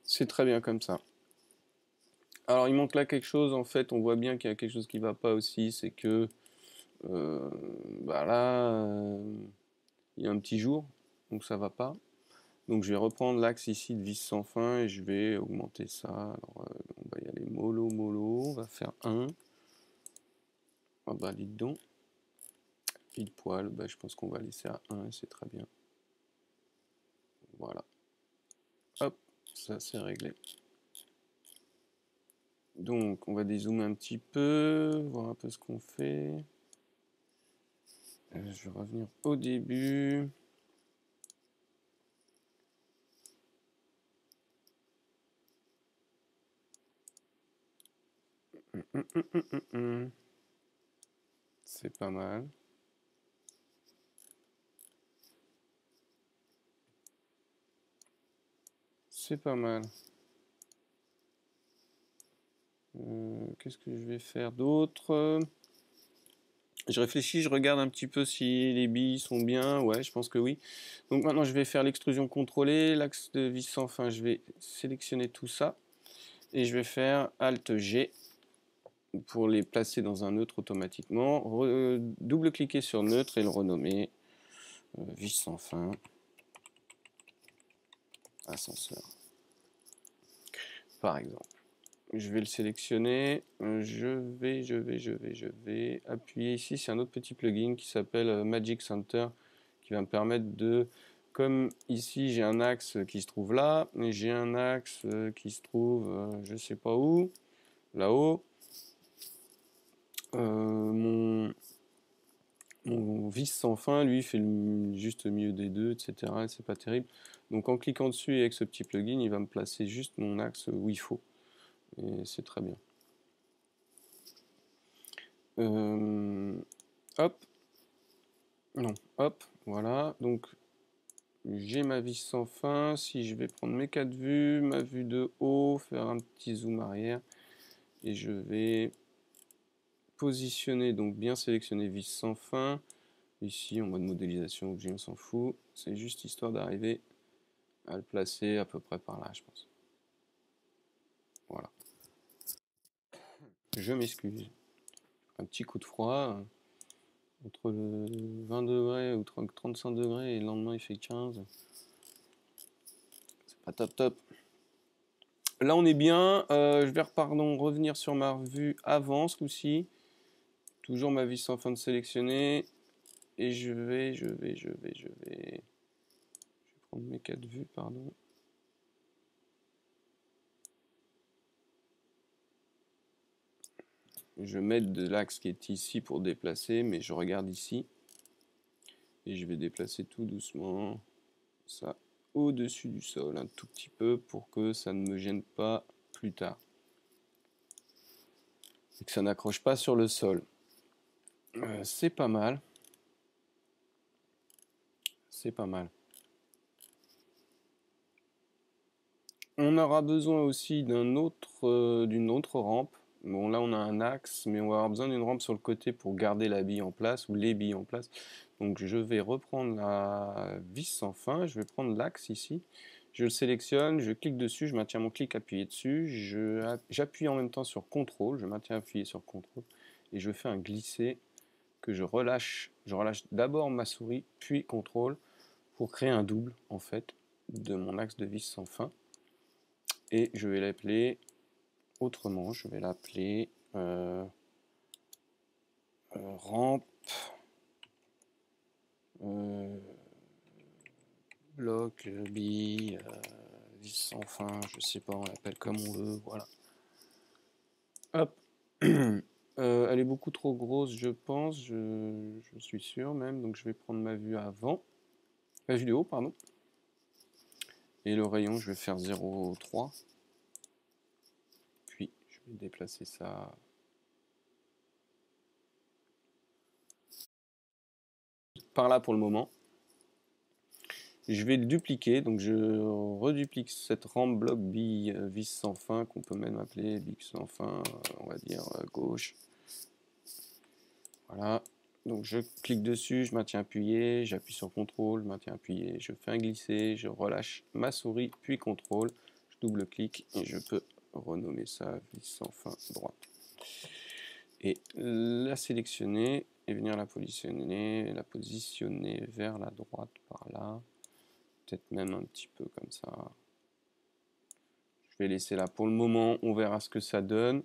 C'est très bien comme ça. Alors, il manque là quelque chose. En fait, on voit bien qu'il y a quelque chose qui ne va pas aussi. C'est que bah là, il y a un petit jour. Donc, ça ne va pas. Donc, je vais reprendre l'axe ici de vis sans fin et je vais augmenter ça. Alors, on va y aller mollo, mollo. On va faire 1. Ah bah, dites donc. Pile poil. Bah, je pense qu'on va laisser à 1 et c'est très bien. Voilà. Hop, ça c'est réglé. Donc, on va dézoomer un petit peu, voir un peu ce qu'on fait. Je vais revenir au début. C'est pas mal. C'est pas mal. Qu'est-ce que je vais faire d'autre? Je réfléchis, je regarde un petit peu si les billes sont bien. Ouais, je pense que oui. Donc maintenant, je vais faire l'extrusion contrôlée, l'axe de vis sans fin. Je vais sélectionner tout ça. Et je vais faire Alt G pour les placer dans un neutre automatiquement. Double-cliquer sur neutre et le renommer. Vis sans fin. Ascenseur. Par exemple. Je vais le sélectionner. Je vais appuyer ici. C'est un autre petit plugin qui s'appelle Magic Center qui va me permettre de... Comme ici, j'ai un axe qui se trouve là, et j'ai un axe qui se trouve je sais pas où, là-haut. Mon vis sans fin, lui, fait juste le milieu des deux, etc. Et c'est pas terrible. Donc en cliquant dessus et avec ce petit plugin, il va me placer juste mon axe où il faut. Et c'est très bien. Hop. Non, hop, voilà. Donc j'ai ma vis sans fin. Si je vais prendre mes 4 vues, ma vue de haut, faire un petit zoom arrière, et je vais positionner, donc bien sélectionner vis sans fin. Ici, en mode modélisation, objet, on s'en fout. C'est juste histoire d'arriver à le placer à peu près par là, je pense. Voilà. Je m'excuse. Un petit coup de froid. Entre le 20 degrés ou 35 degrés et le lendemain il fait 15. C'est pas top top. Là on est bien. Je vais revenir sur ma vue avant ce coup-ci. Toujours ma vis sans fin de sélectionner. Et je vais prendre mes 4 vues, pardon. Je vais mettre de l'axe qui est ici pour déplacer, mais je regarde ici. Et je vais déplacer tout doucement ça au-dessus du sol, un tout petit peu pour que ça ne me gêne pas plus tard. Et que ça n'accroche pas sur le sol. C'est pas mal. C'est pas mal. On aura besoin aussi d'une autre rampe. Bon, là on a un axe, mais on va avoir besoin d'une rampe sur le côté pour garder la bille en place ou les billes en place. Donc je vais reprendre la vis sans fin. Je vais prendre l'axe ici. Je le sélectionne, je clique dessus, je maintiens mon clic appuyé dessus. J'appuie en même temps sur CTRL, je maintiens appuyé sur CTRL et je fais un glisser que je relâche. Je relâche d'abord ma souris, puis CTRL pour créer un double en fait de mon axe de vis sans fin. Et je vais l'appeler autrement, je vais l'appeler rampe bloc bille vis sans fin, je sais pas, on l'appelle comme on veut, voilà. Hop. Elle est beaucoup trop grosse, je pense, je suis sûr même, donc je vais prendre ma vue avant, la vue de haut, pardon. Et le rayon, je vais faire 0,3. Puis, je vais déplacer ça par là pour le moment. Je vais le dupliquer, donc je reduplique cette rampe bloc bille vis sans fin, qu'on peut même appeler bille sans fin, on va dire gauche. Voilà. Donc je clique dessus, je maintiens appuyé, j'appuie sur CTRL, je maintiens appuyé, je fais un glisser, je relâche ma souris, puis CTRL, je double-clique et je peux renommer ça vis sans fin droite. Et la sélectionner et venir la positionner vers la droite par là. Peut-être même un petit peu comme ça. Je vais laisser là pour le moment, on verra ce que ça donne.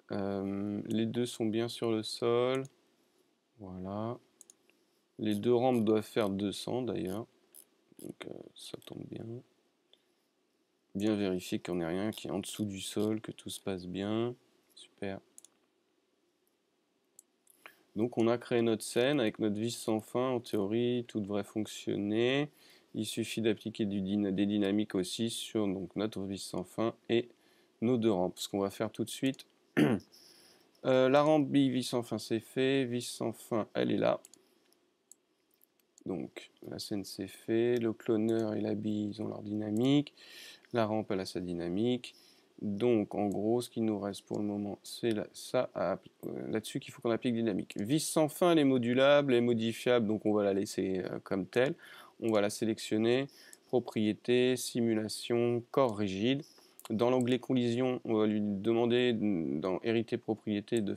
Les deux sont bien sur le sol. Voilà. Les deux rampes doivent faire 200 d'ailleurs. Donc ça tombe bien. Bien vérifier qu'on n'ait rien qui est en dessous du sol, que tout se passe bien. Super. Donc on a créé notre scène avec notre vis sans fin. En théorie, tout devrait fonctionner. Il suffit d'appliquer des dynamiques aussi sur donc, notre vis sans fin et nos deux rampes. Ce qu'on va faire tout de suite. La rampe bille vis sans fin c'est fait. Vis sans fin, elle est là. Donc la scène c'est fait. Le cloneur et la bille, ils ont leur dynamique. La rampe, elle a sa dynamique. Donc, en gros, ce qui nous reste pour le moment, c'est ça là-dessus qu'il faut qu'on applique dynamique. Vis sans fin, elle est modulable, elle est modifiable, donc on va la laisser comme telle. On va la sélectionner, propriétés, simulation, corps rigide. Dans l'onglet collision, on va lui demander dans hériter propriété de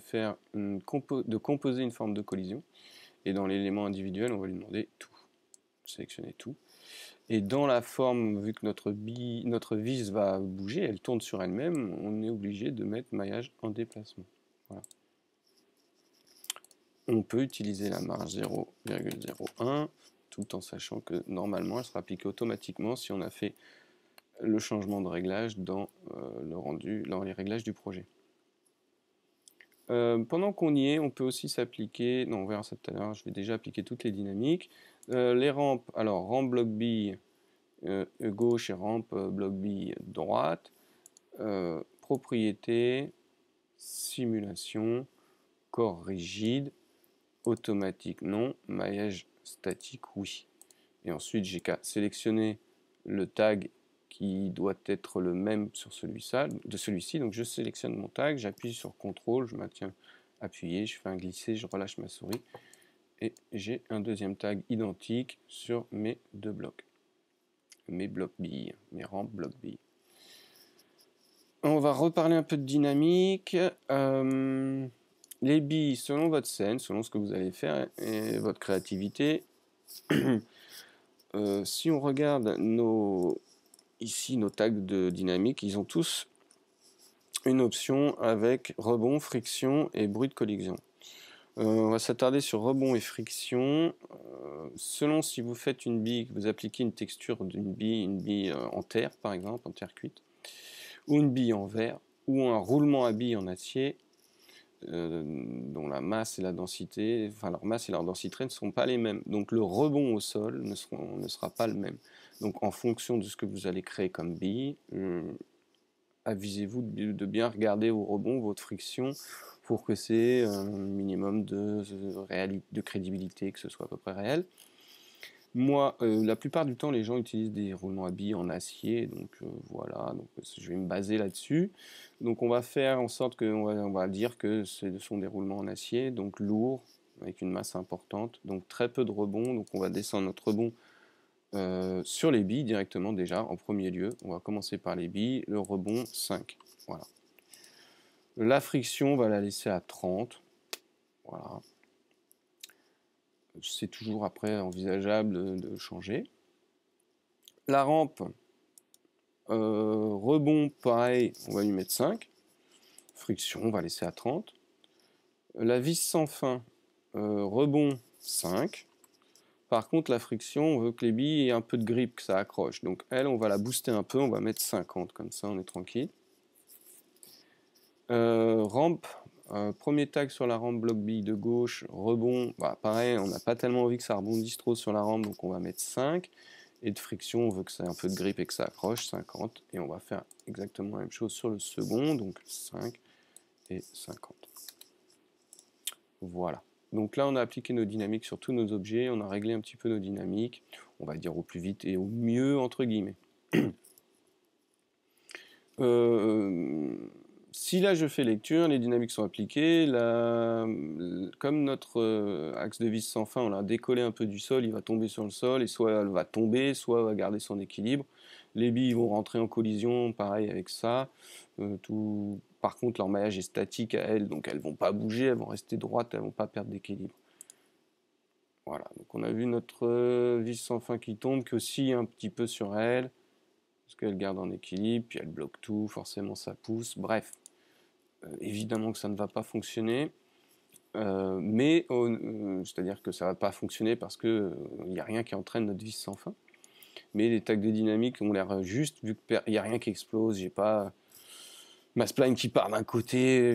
composer une forme de collision. Et dans l'élément individuel, on va lui demander tout. Sélectionner tout. Et dans la forme, vu que notre vis va bouger, elle tourne sur elle-même, on est obligé de mettre maillage en déplacement. Voilà. On peut utiliser la marge 0,01 tout en sachant que normalement elle sera appliquée automatiquement si on a fait le changement de réglage dans les réglages du projet. Pendant qu'on y est, on peut aussi s'appliquer, non on verra ça tout à l'heure, je vais déjà appliquer toutes les dynamiques. Les rampes, alors rampe bloc bille gauche et rampe bloc bille droite, propriété, simulation, corps rigide, automatique non, maillage statique oui. et ensuite j'ai qu'à sélectionner le tag qui doit être le même sur celui-ci. Donc je sélectionne mon tag, j'appuie sur CTRL, je maintiens appuyé, je fais un glisser, je relâche ma souris et j'ai un deuxième tag identique sur mes deux blocs, mes blocs billes, mes rampes blocs billes. On va reparler un peu de dynamique. Les billes, selon votre scène, selon ce que vous allez faire et votre créativité, si on regarde ici nos tags de dynamique, ils ont tous une option avec rebond, friction et bruit de collision. On va s'attarder sur rebond et friction. Selon si vous faites une bille, que vous appliquez une texture d'une bille, une bille en terre par exemple, en terre cuite, ou une bille en verre, ou un roulement à bille en acier, dont la masse et la densité, enfin leur masse et leur densité ne seront pas les mêmes. Donc le rebond au sol ne sera pas le même. Donc en fonction de ce que vous allez créer comme bille, avisez-vous de bien regarder au rebond votre friction pour que c'est un minimum de crédibilité, que ce soit à peu près réel. Moi, la plupart du temps, les gens utilisent des roulements à billes en acier, donc voilà, donc je vais me baser là-dessus. Donc on va faire en sorte on va dire que ce sont des roulements en acier, donc lourds, avec une masse importante, donc très peu de rebond, donc on va descendre notre rebond sur les billes directement déjà, en premier lieu. On va commencer par les billes, le rebond 5, voilà. La friction, on va la laisser à 30, voilà. C'est toujours après envisageable de changer. La rampe, rebond, pareil, on va lui mettre 5. Friction, on va laisser à 30. La vis sans fin, rebond, 5. Par contre, la friction, on veut que les billes aient un peu de grip, que ça accroche. Donc elle, on va la booster un peu, on va mettre 50, comme ça on est tranquille. Rampe, premier tag sur la rampe bloc bille de gauche, rebond, bah, pareil, on n'a pas tellement envie que ça rebondisse trop sur la rampe, donc on va mettre 5. Et de friction, on veut que ça ait un peu de grip et que ça accroche, 50. Et on va faire exactement la même chose sur le second, donc 5 et 50. Voilà. Donc là, on a appliqué nos dynamiques sur tous nos objets, on a réglé un petit peu nos dynamiques, on va dire au plus vite et au mieux, entre guillemets. Si là je fais lecture, les dynamiques sont appliquées, comme notre axe de vis sans fin, on l'a décollé un peu du sol, il va tomber sur le sol, et soit elle va tomber, soit elle va garder son équilibre. Les billes vont rentrer en collision, pareil avec ça. Par contre, leur maillage est statique à elles, donc elles ne vont pas bouger, elles vont rester droites, elles ne vont pas perdre d'équilibre. Voilà, donc on a vu notre vis sans fin qui tombe, qui oscille un petit peu sur elle, parce qu'elle garde en équilibre, puis elle bloque tout, forcément ça pousse, bref. Évidemment que ça ne va pas fonctionner, c'est-à-dire que ça ne va pas fonctionner parce qu'il n'y a rien qui entraîne notre vis sans fin. Mais les tags de dynamique ont l'air justes, vu qu'il n'y a rien qui explose, j'ai pas ma spline qui part d'un côté,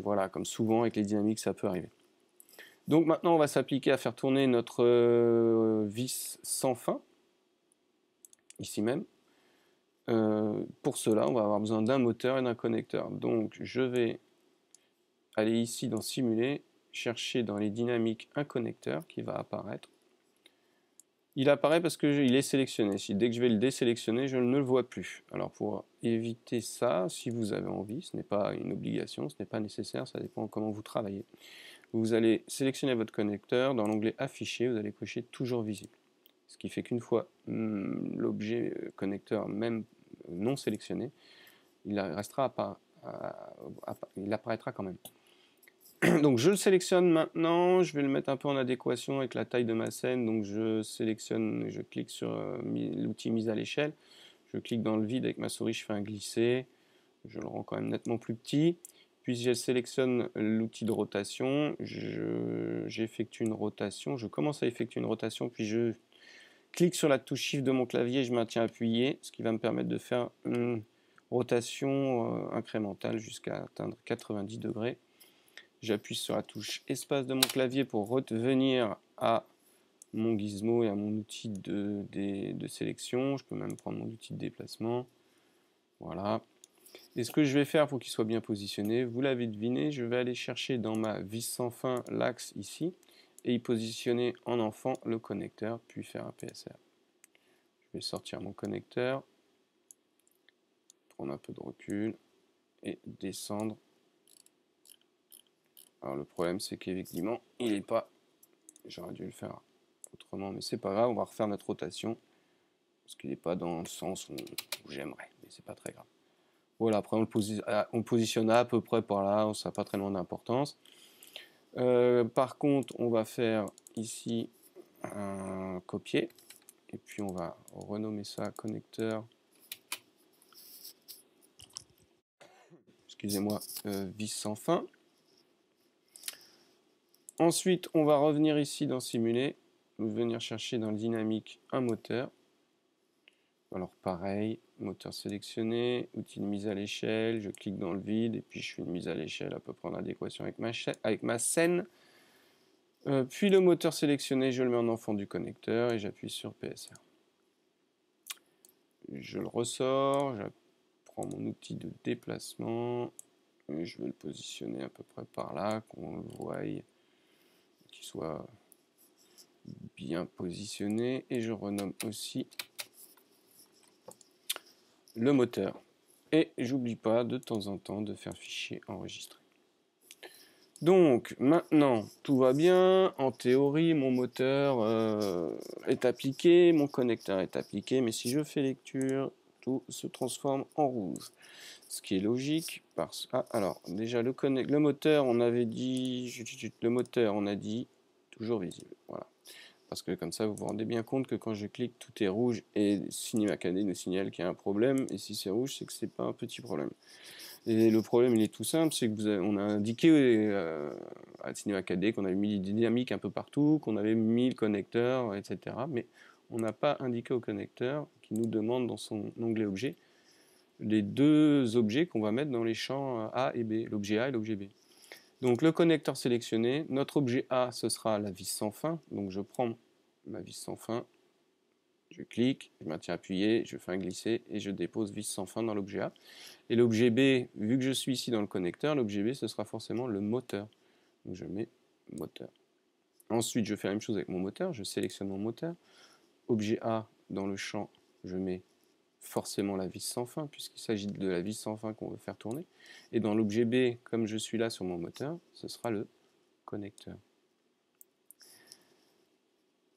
voilà, comme souvent avec les dynamiques ça peut arriver. Donc maintenant on va s'appliquer à faire tourner notre vis sans fin, ici même. Pour cela, on va avoir besoin d'un moteur et d'un connecteur. Donc je vais aller ici dans Simuler, chercher dans les dynamiques un connecteur qui va apparaître. Il apparaît parce qu'il est sélectionné. Dès que je vais le désélectionner, je ne le vois plus. Alors pour éviter ça, si vous avez envie, ce n'est pas une obligation, ce n'est pas nécessaire, ça dépend comment vous travaillez. Vous allez sélectionner votre connecteur, dans l'onglet Afficher, vous allez cocher Toujours visible. Ce qui fait qu'une fois l'objet connecteur, même non sélectionné, il apparaîtra quand même. Donc je le sélectionne maintenant, je vais le mettre un peu en adéquation avec la taille de ma scène, donc je sélectionne, je clique sur l'outil mise à l'échelle, je clique dans le vide avec ma souris, je fais un glisser, je le rends quand même nettement plus petit, puis je sélectionne l'outil de rotation, j'effectue une rotation, je commence à effectuer une rotation, puis je clique sur la touche Shift de mon clavier, je maintiens appuyé, ce qui va me permettre de faire une rotation incrémentale jusqu'à atteindre 90 degrés. J'appuie sur la touche espace de mon clavier pour revenir à mon gizmo et à mon outil de sélection. Je peux même prendre mon outil de déplacement. Voilà. Et ce que je vais faire pour qu'il soit bien positionné, vous l'avez deviné, je vais aller chercher dans ma vis sans fin l'axe ici et y positionner en enfant le connecteur, puis faire un PSR. Je vais sortir mon connecteur, prendre un peu de recul et descendre. Alors le problème c'est qu'effectivement il n'est pas, j'aurais dû le faire autrement, mais c'est pas grave, on va refaire notre rotation parce qu'il n'est pas dans le sens où j'aimerais, mais c'est pas très grave. Voilà, après on le positionne à peu près par là, ça n'a pas très loin d'importance. Par contre, on va faire ici un copier, et puis on va renommer ça connecteur, excusez-moi, vis sans fin. Ensuite, on va revenir ici dans simuler, venir chercher dans le dynamique un moteur. Alors pareil, moteur sélectionné, outil de mise à l'échelle, je clique dans le vide et puis je fais une mise à l'échelle à peu près en adéquation avec ma scène. Puis le moteur sélectionné, je le mets en enfant du connecteur et j'appuie sur PSR. Je le ressors, je prends mon outil de déplacement et je vais le positionner à peu près par là, qu'on le voie, qu'il soit bien positionné, et je renomme aussi le moteur. Et j'oublie pas de temps en temps de faire fichier enregistré. Donc maintenant tout va bien, en théorie mon moteur est appliqué, mon connecteur est appliqué, mais si je fais lecture, tout se transforme en rouge. Ce qui est logique parce que... Ah, alors déjà le moteur, on avait dit... Le moteur, on a dit toujours visible. Voilà. Parce que comme ça, vous vous rendez bien compte que quand je clique, tout est rouge et CinemaCAD nous signale qu'il y a un problème. Et si c'est rouge, c'est que c'est pas un petit problème. Et le problème, il est tout simple, c'est que on a indiqué à CinemaCAD qu'on avait mis des dynamiques un peu partout, qu'on avait mis le connecteur, etc. Mais on n'a pas indiqué au connecteur qui nous demande dans son onglet objet les deux objets qu'on va mettre dans les champs A et B, l'objet A et l'objet B. Donc le connecteur sélectionné, notre objet A, ce sera la vis sans fin. Donc je prends ma vis sans fin, je clique, je maintiens appuyé, je fais un glisser et je dépose vis sans fin dans l'objet A. Et l'objet B, vu que je suis ici dans le connecteur, l'objet B, ce sera forcément le moteur. Donc je mets moteur. Ensuite, je fais la même chose avec mon moteur, je sélectionne mon moteur. Objet A, dans le champ, je mets forcément la vis sans fin, puisqu'il s'agit de la vis sans fin qu'on veut faire tourner. Et dans l'objet B, comme je suis là sur mon moteur, ce sera le connecteur.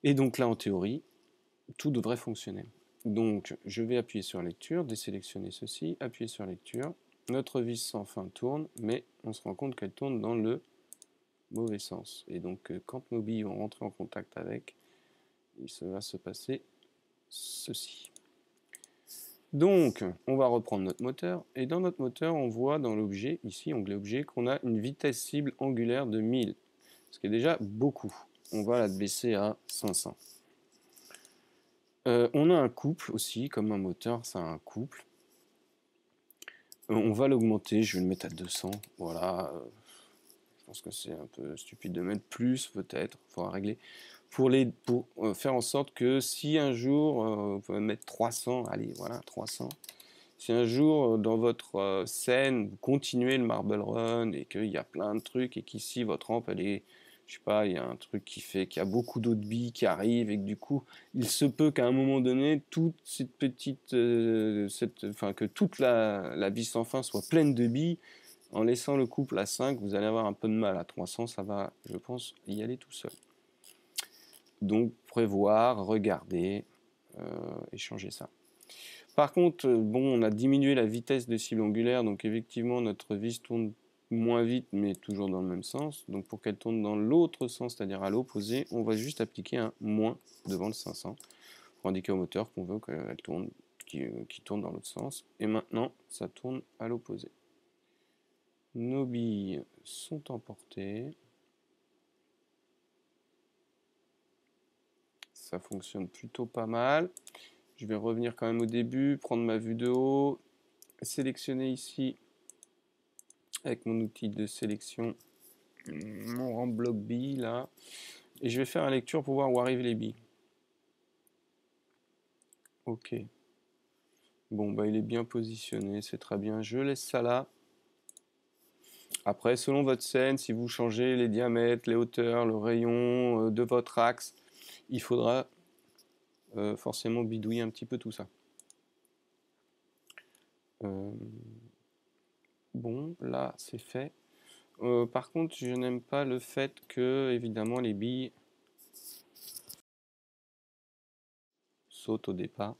Et donc là, en théorie, tout devrait fonctionner. Donc, je vais appuyer sur lecture, désélectionner ceci, appuyer sur lecture. Notre vis sans fin tourne, mais on se rend compte qu'elle tourne dans le mauvais sens. Et donc, quand nos billes vont rentrer en contact avec, il va se passer ceci. Donc, on va reprendre notre moteur, et dans notre moteur, on voit dans l'objet, ici, onglet objet, qu'on a une vitesse cible angulaire de 1000, ce qui est déjà beaucoup. On va la baisser à 500. On a un couple aussi, comme un moteur, ça a un couple. On va l'augmenter, je vais le mettre à 200, voilà. Je pense que c'est un peu stupide de mettre plus, peut-être, il faudra régler. Pour faire en sorte que si un jour, vous pouvez mettre 300, allez, voilà, 300. Si un jour, dans votre scène, vous continuez le Marble Run et qu'il y a plein de trucs et qu'ici, votre rampe, elle est, je sais pas, il y a un truc qui fait qu'il y a beaucoup d'autres billes qui arrivent et que du coup, il se peut qu'à un moment donné, toute cette petite, que toute la bille sans fin soit pleine de billes. En laissant le couple à 5, vous allez avoir un peu de mal. À 300, ça va, je pense, y aller tout seul. Donc, prévoir, regarder et changer ça. Par contre, bon, on a diminué la vitesse de cible angulaire, donc effectivement, notre vis tourne moins vite, mais toujours dans le même sens. Donc, pour qu'elle tourne dans l'autre sens, c'est-à-dire à l'opposé, on va juste appliquer un moins devant le 500 pour indiquer au moteur qu'on veut qu'elle tourne, qui tourne dans l'autre sens. Et maintenant, ça tourne à l'opposé. Nos billes sont emportées. Ça fonctionne plutôt pas mal. Je vais revenir quand même au début, prendre ma vue de haut, sélectionner ici avec mon outil de sélection mon rang bloc billes là, et je vais faire la lecture pour voir où arrivent les billes. Ok. Bon bah il est bien positionné, c'est très bien. Je laisse ça là. Après, selon votre scène, si vous changez les diamètres, les hauteurs, le rayon de votre axe, il faudra forcément bidouiller un petit peu tout ça. Bon, là, c'est fait. Par contre, je n'aime pas le fait que, évidemment, les billes sautent au départ.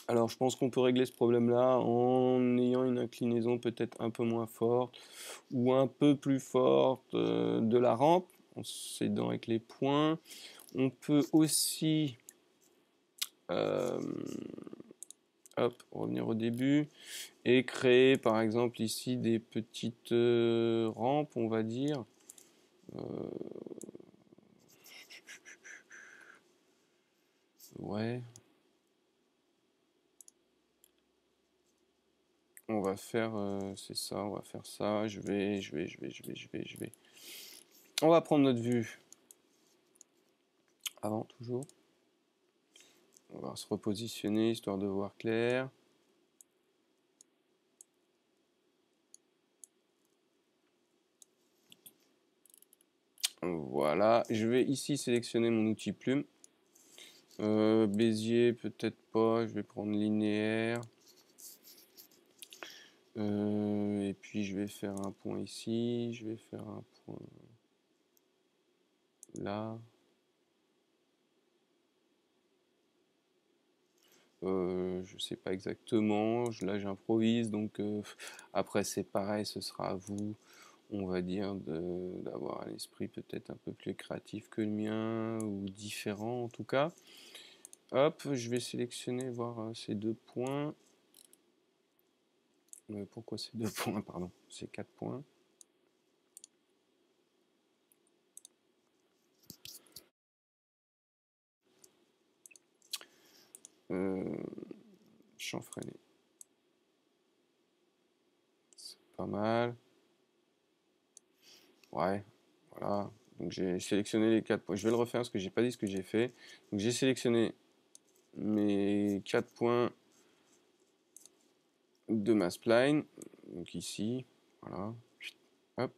Alors, je pense qu'on peut régler ce problème-là en ayant une inclinaison peut-être un peu moins forte ou un peu plus forte de la rampe, en s'aidant avec les points. On peut aussi hop, revenir au début et créer par exemple ici des petites rampes, on va dire. Ouais. On va faire, c'est ça, on va faire ça. Je vais. On va prendre notre vue avant toujours. On va se repositionner histoire de voir clair. Voilà, je vais ici sélectionner mon outil plume. Bézier, peut-être pas, je vais prendre linéaire. Et puis je vais faire un point ici, je vais faire un point là. Je sais pas exactement, là j'improvise, donc après c'est pareil, ce sera à vous, on va dire, d'avoir un esprit peut-être un peu plus créatif que le mien, ou différent en tout cas. Hop, je vais sélectionner, voir ces deux points. Pourquoi ces deux points, pardon, ces quatre points. Chanfreiné. C'est pas mal. Ouais, voilà. Donc j'ai sélectionné les quatre points. Je vais le refaire parce que j'ai pas dit ce que j'ai fait. Donc j'ai sélectionné mes 4 points de ma spline. Donc ici, voilà. Hop.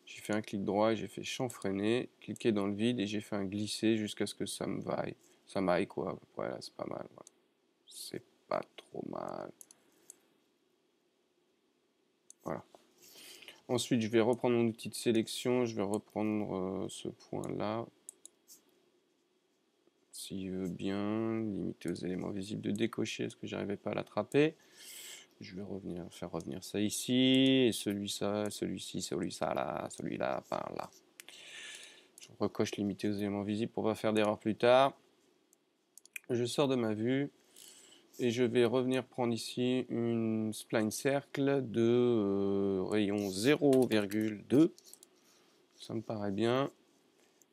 J'ai fait un clic droit et j'ai fait chanfreiner, cliquer dans le vide et j'ai fait un glisser jusqu'à ce que ça me vaille. Ça m'aille quoi. Voilà, c'est pas mal. Voilà. C'est pas trop mal. Voilà. Ensuite, je vais reprendre mon outil de sélection. Je vais reprendre ce point-là. S'il veut bien, limiter aux éléments visibles de décocher, parce que j'arrivais pas à l'attraper. Je vais faire revenir ça ici, et celui-ci, celui-là, là, celui-là, par là. Je recoche limiter aux éléments visibles pour pas faire d'erreur plus tard. Je sors de ma vue, et je vais revenir prendre ici une spline cercle de rayon 0,2. Ça me paraît bien.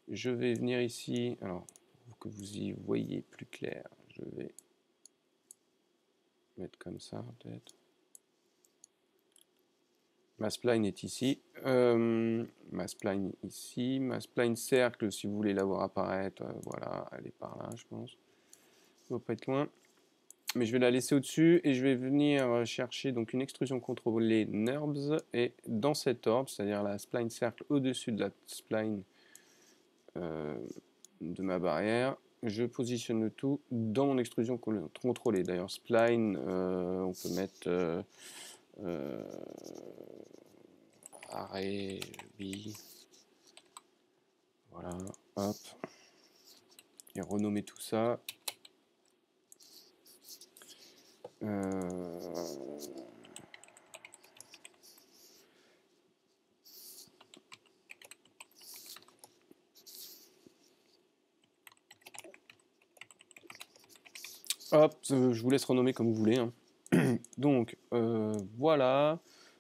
Je vais venir ici, alors pour que vous y voyez plus clair, je vais mettre comme ça peut-être. Ma spline est ici. Ma spline ici. Ma spline cercle, si vous voulez la voir apparaître, voilà, elle est par là, je pense. Ça ne va pas être loin. Mais je vais la laisser au-dessus et je vais venir chercher donc une extrusion contrôlée NURBS. Et dans cet ordre, c'est-à-dire la spline cercle au-dessus de la spline de ma barrière, je positionne le tout dans mon extrusion contrôlée. D'ailleurs, spline, on peut mettre arrêt, bi, voilà, hop, et renommer tout ça. Hop, je vous laisse renommer comme vous voulez, hein. Donc, voilà.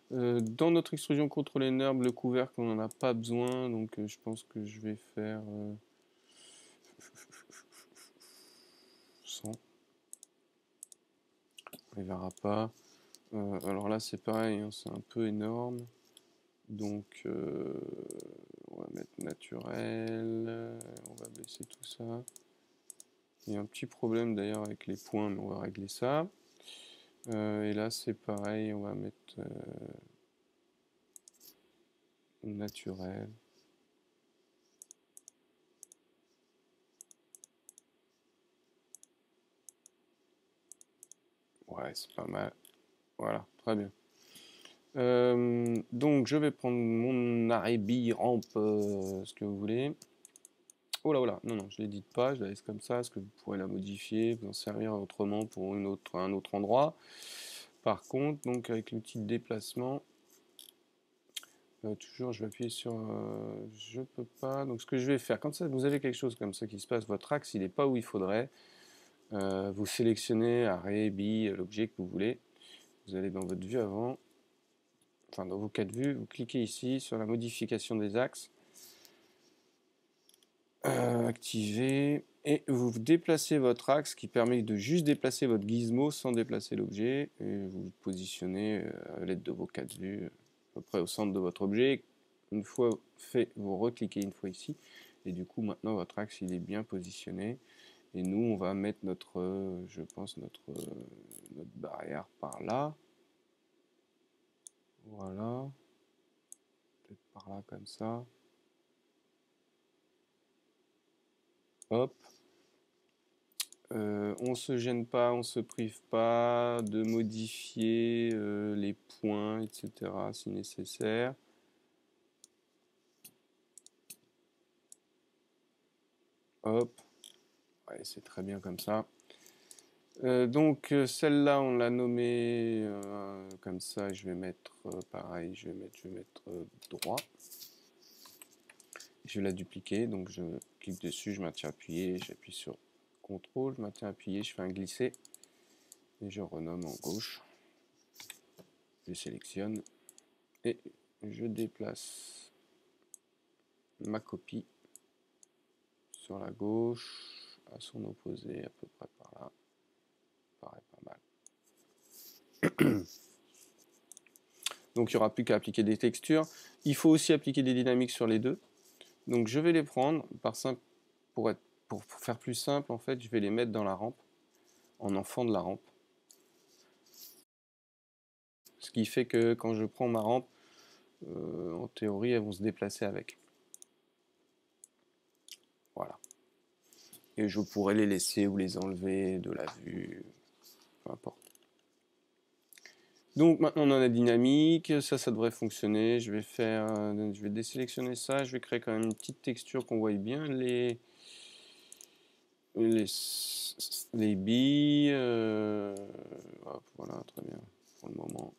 Dans notre extrusion contrôlée NURB, le couvercle, on n'en a pas besoin, donc je pense que je vais faire 100. On ne verra pas. Alors là, c'est pareil, hein, c'est un peu énorme. Donc, on va mettre naturel. On va baisser tout ça. Il y a un petit problème d'ailleurs avec les points, mais on va régler ça. Et là, c'est pareil, on va mettre naturel. Ouais, c'est pas mal. Voilà, très bien. Donc je vais prendre mon arrêt ramp, ce que vous voulez. Oh là, oh là, non, non, je ne l'édite pas, je la laisse comme ça, parce que vous pourrez la modifier, vous en servir autrement pour un autre endroit. Par contre, donc avec l'outil de déplacement, toujours je vais appuyer sur je peux pas. Donc ce que je vais faire, quand ça, vous avez quelque chose comme ça qui se passe, votre axe il n'est pas où il faudrait, vous sélectionnez arrêt, bille, l'objet que vous voulez. Vous allez dans votre vue avant, enfin dans vos cas de vue, vous cliquez ici sur la modification des axes. Activer et vous déplacez votre axe qui permet de juste déplacer votre gizmo sans déplacer l'objet et vous positionnez à l'aide de vos cas de vue à peu près au centre de votre objet. Une fois fait, vous recliquez une fois ici et du coup maintenant votre axe il est bien positionné et nous on va mettre notre je pense notre barrière par là, voilà, peut-être par là comme ça, hop. On se gêne pas, on se prive pas de modifier les points, etc. si nécessaire. Hop, ouais, c'est très bien comme ça. Donc celle-là, on l'a nommée comme ça. Je vais mettre pareil, je vais mettre droit. Je vais la dupliquer, donc je clique dessus, je maintiens appuyé, j'appuie sur CTRL, je maintiens appuyé, je fais un glisser et je renomme en gauche. Je sélectionne et je déplace ma copie sur la gauche à son opposé à peu près par là. Paraît pas mal. Donc il n'y aura plus qu'à appliquer des textures. Il faut aussi appliquer des dynamiques sur les deux. Donc je vais les prendre pour faire plus simple en fait, je vais les mettre dans la rampe, en enfant de la rampe. Ce qui fait que quand je prends ma rampe, en théorie elles vont se déplacer avec. Voilà. Et je pourrais les laisser ou les enlever de la vue, peu importe. Donc maintenant on a la dynamique, ça devrait fonctionner. Je vais désélectionner ça, je vais créer quand même une petite texture qu'on voit bien les, les billes. Hop, voilà, très bien pour le moment.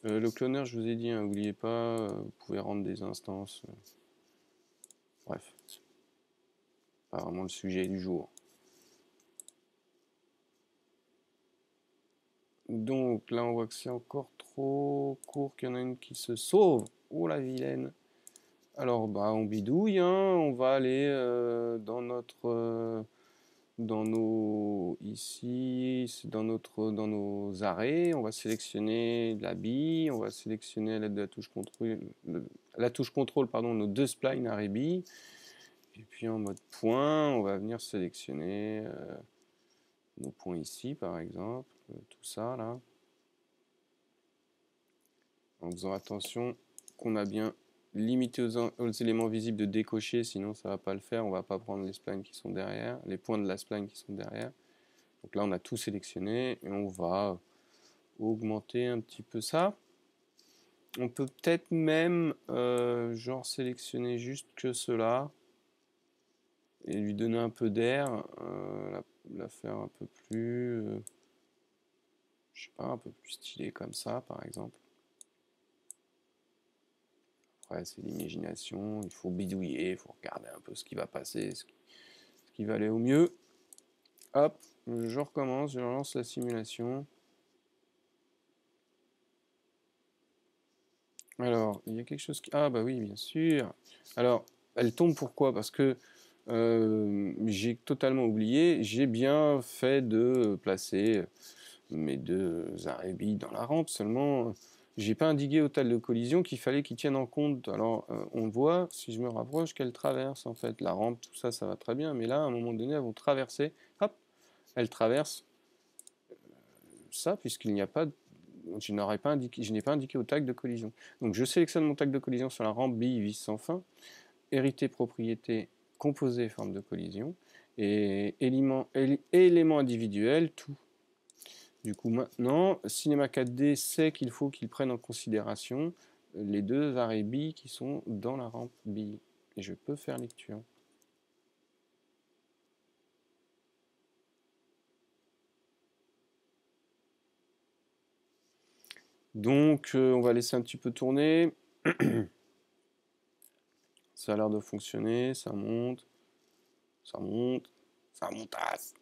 Le cloneur, je vous ai dit, hein, n'oubliez pas, vous pouvez rendre des instances. Bref, pas vraiment le sujet du jour. Donc là, on voit que c'est encore trop court, qu'il y en a une qui se sauve. Oh la vilaine! Alors, bah, on bidouille, hein, on va aller dans dans nos arrêts, on va sélectionner la bille, on va sélectionner à l'aide de la touche contrôle, pardon, nos deux splines arrêt bille. Et puis en mode point, on va venir sélectionner nos points ici, par exemple, tout ça là. En faisant attention qu'on a bien limité aux éléments visibles de décocher, sinon ça va pas le faire, on va pas prendre les splines qui sont derrière, les points de la spline qui sont derrière. Donc là on a tout sélectionné et on va augmenter un petit peu ça. On peut peut-être même genre sélectionner juste que cela et lui donner un peu d'air, la faire un peu plus, je sais pas, un peu plus stylé comme ça par exemple. Après c'est l'imagination, il faut bidouiller, il faut regarder un peu ce qui va passer, ce qui va aller au mieux. Hop, je recommence, je relance la simulation. Alors, il y a quelque chose qui... Ah bah oui, bien sûr. Alors, elle tombe pourquoi? Parce que j'ai totalement oublié, j'ai bien fait de placer mes deux arrêts billes dans la rampe, seulement j'ai pas indiqué au tas de collision qu'il fallait qu'ils tiennent en compte. Alors, on voit, si je me rapproche, qu'elles traversent en fait. La rampe, tout ça, ça va très bien, mais là, à un moment donné, elles vont traverser. Hop, elles traversent ça, puisqu'il n'y a pas je n'ai pas indiqué au tag de collision. Donc je sélectionne mon tag de collision sur la rampe bille vis sans fin, hérité propriété composé forme de collision, et élément individuel tout. Du coup maintenant, Cinema 4D sait qu'il faut qu'il prenne en considération les deux arrêts billes qui sont dans la rampe bille. Et je peux faire lecture. Donc on va laisser un petit peu tourner. Ça a l'air de fonctionner, ça monte, ça monte, ça montasse.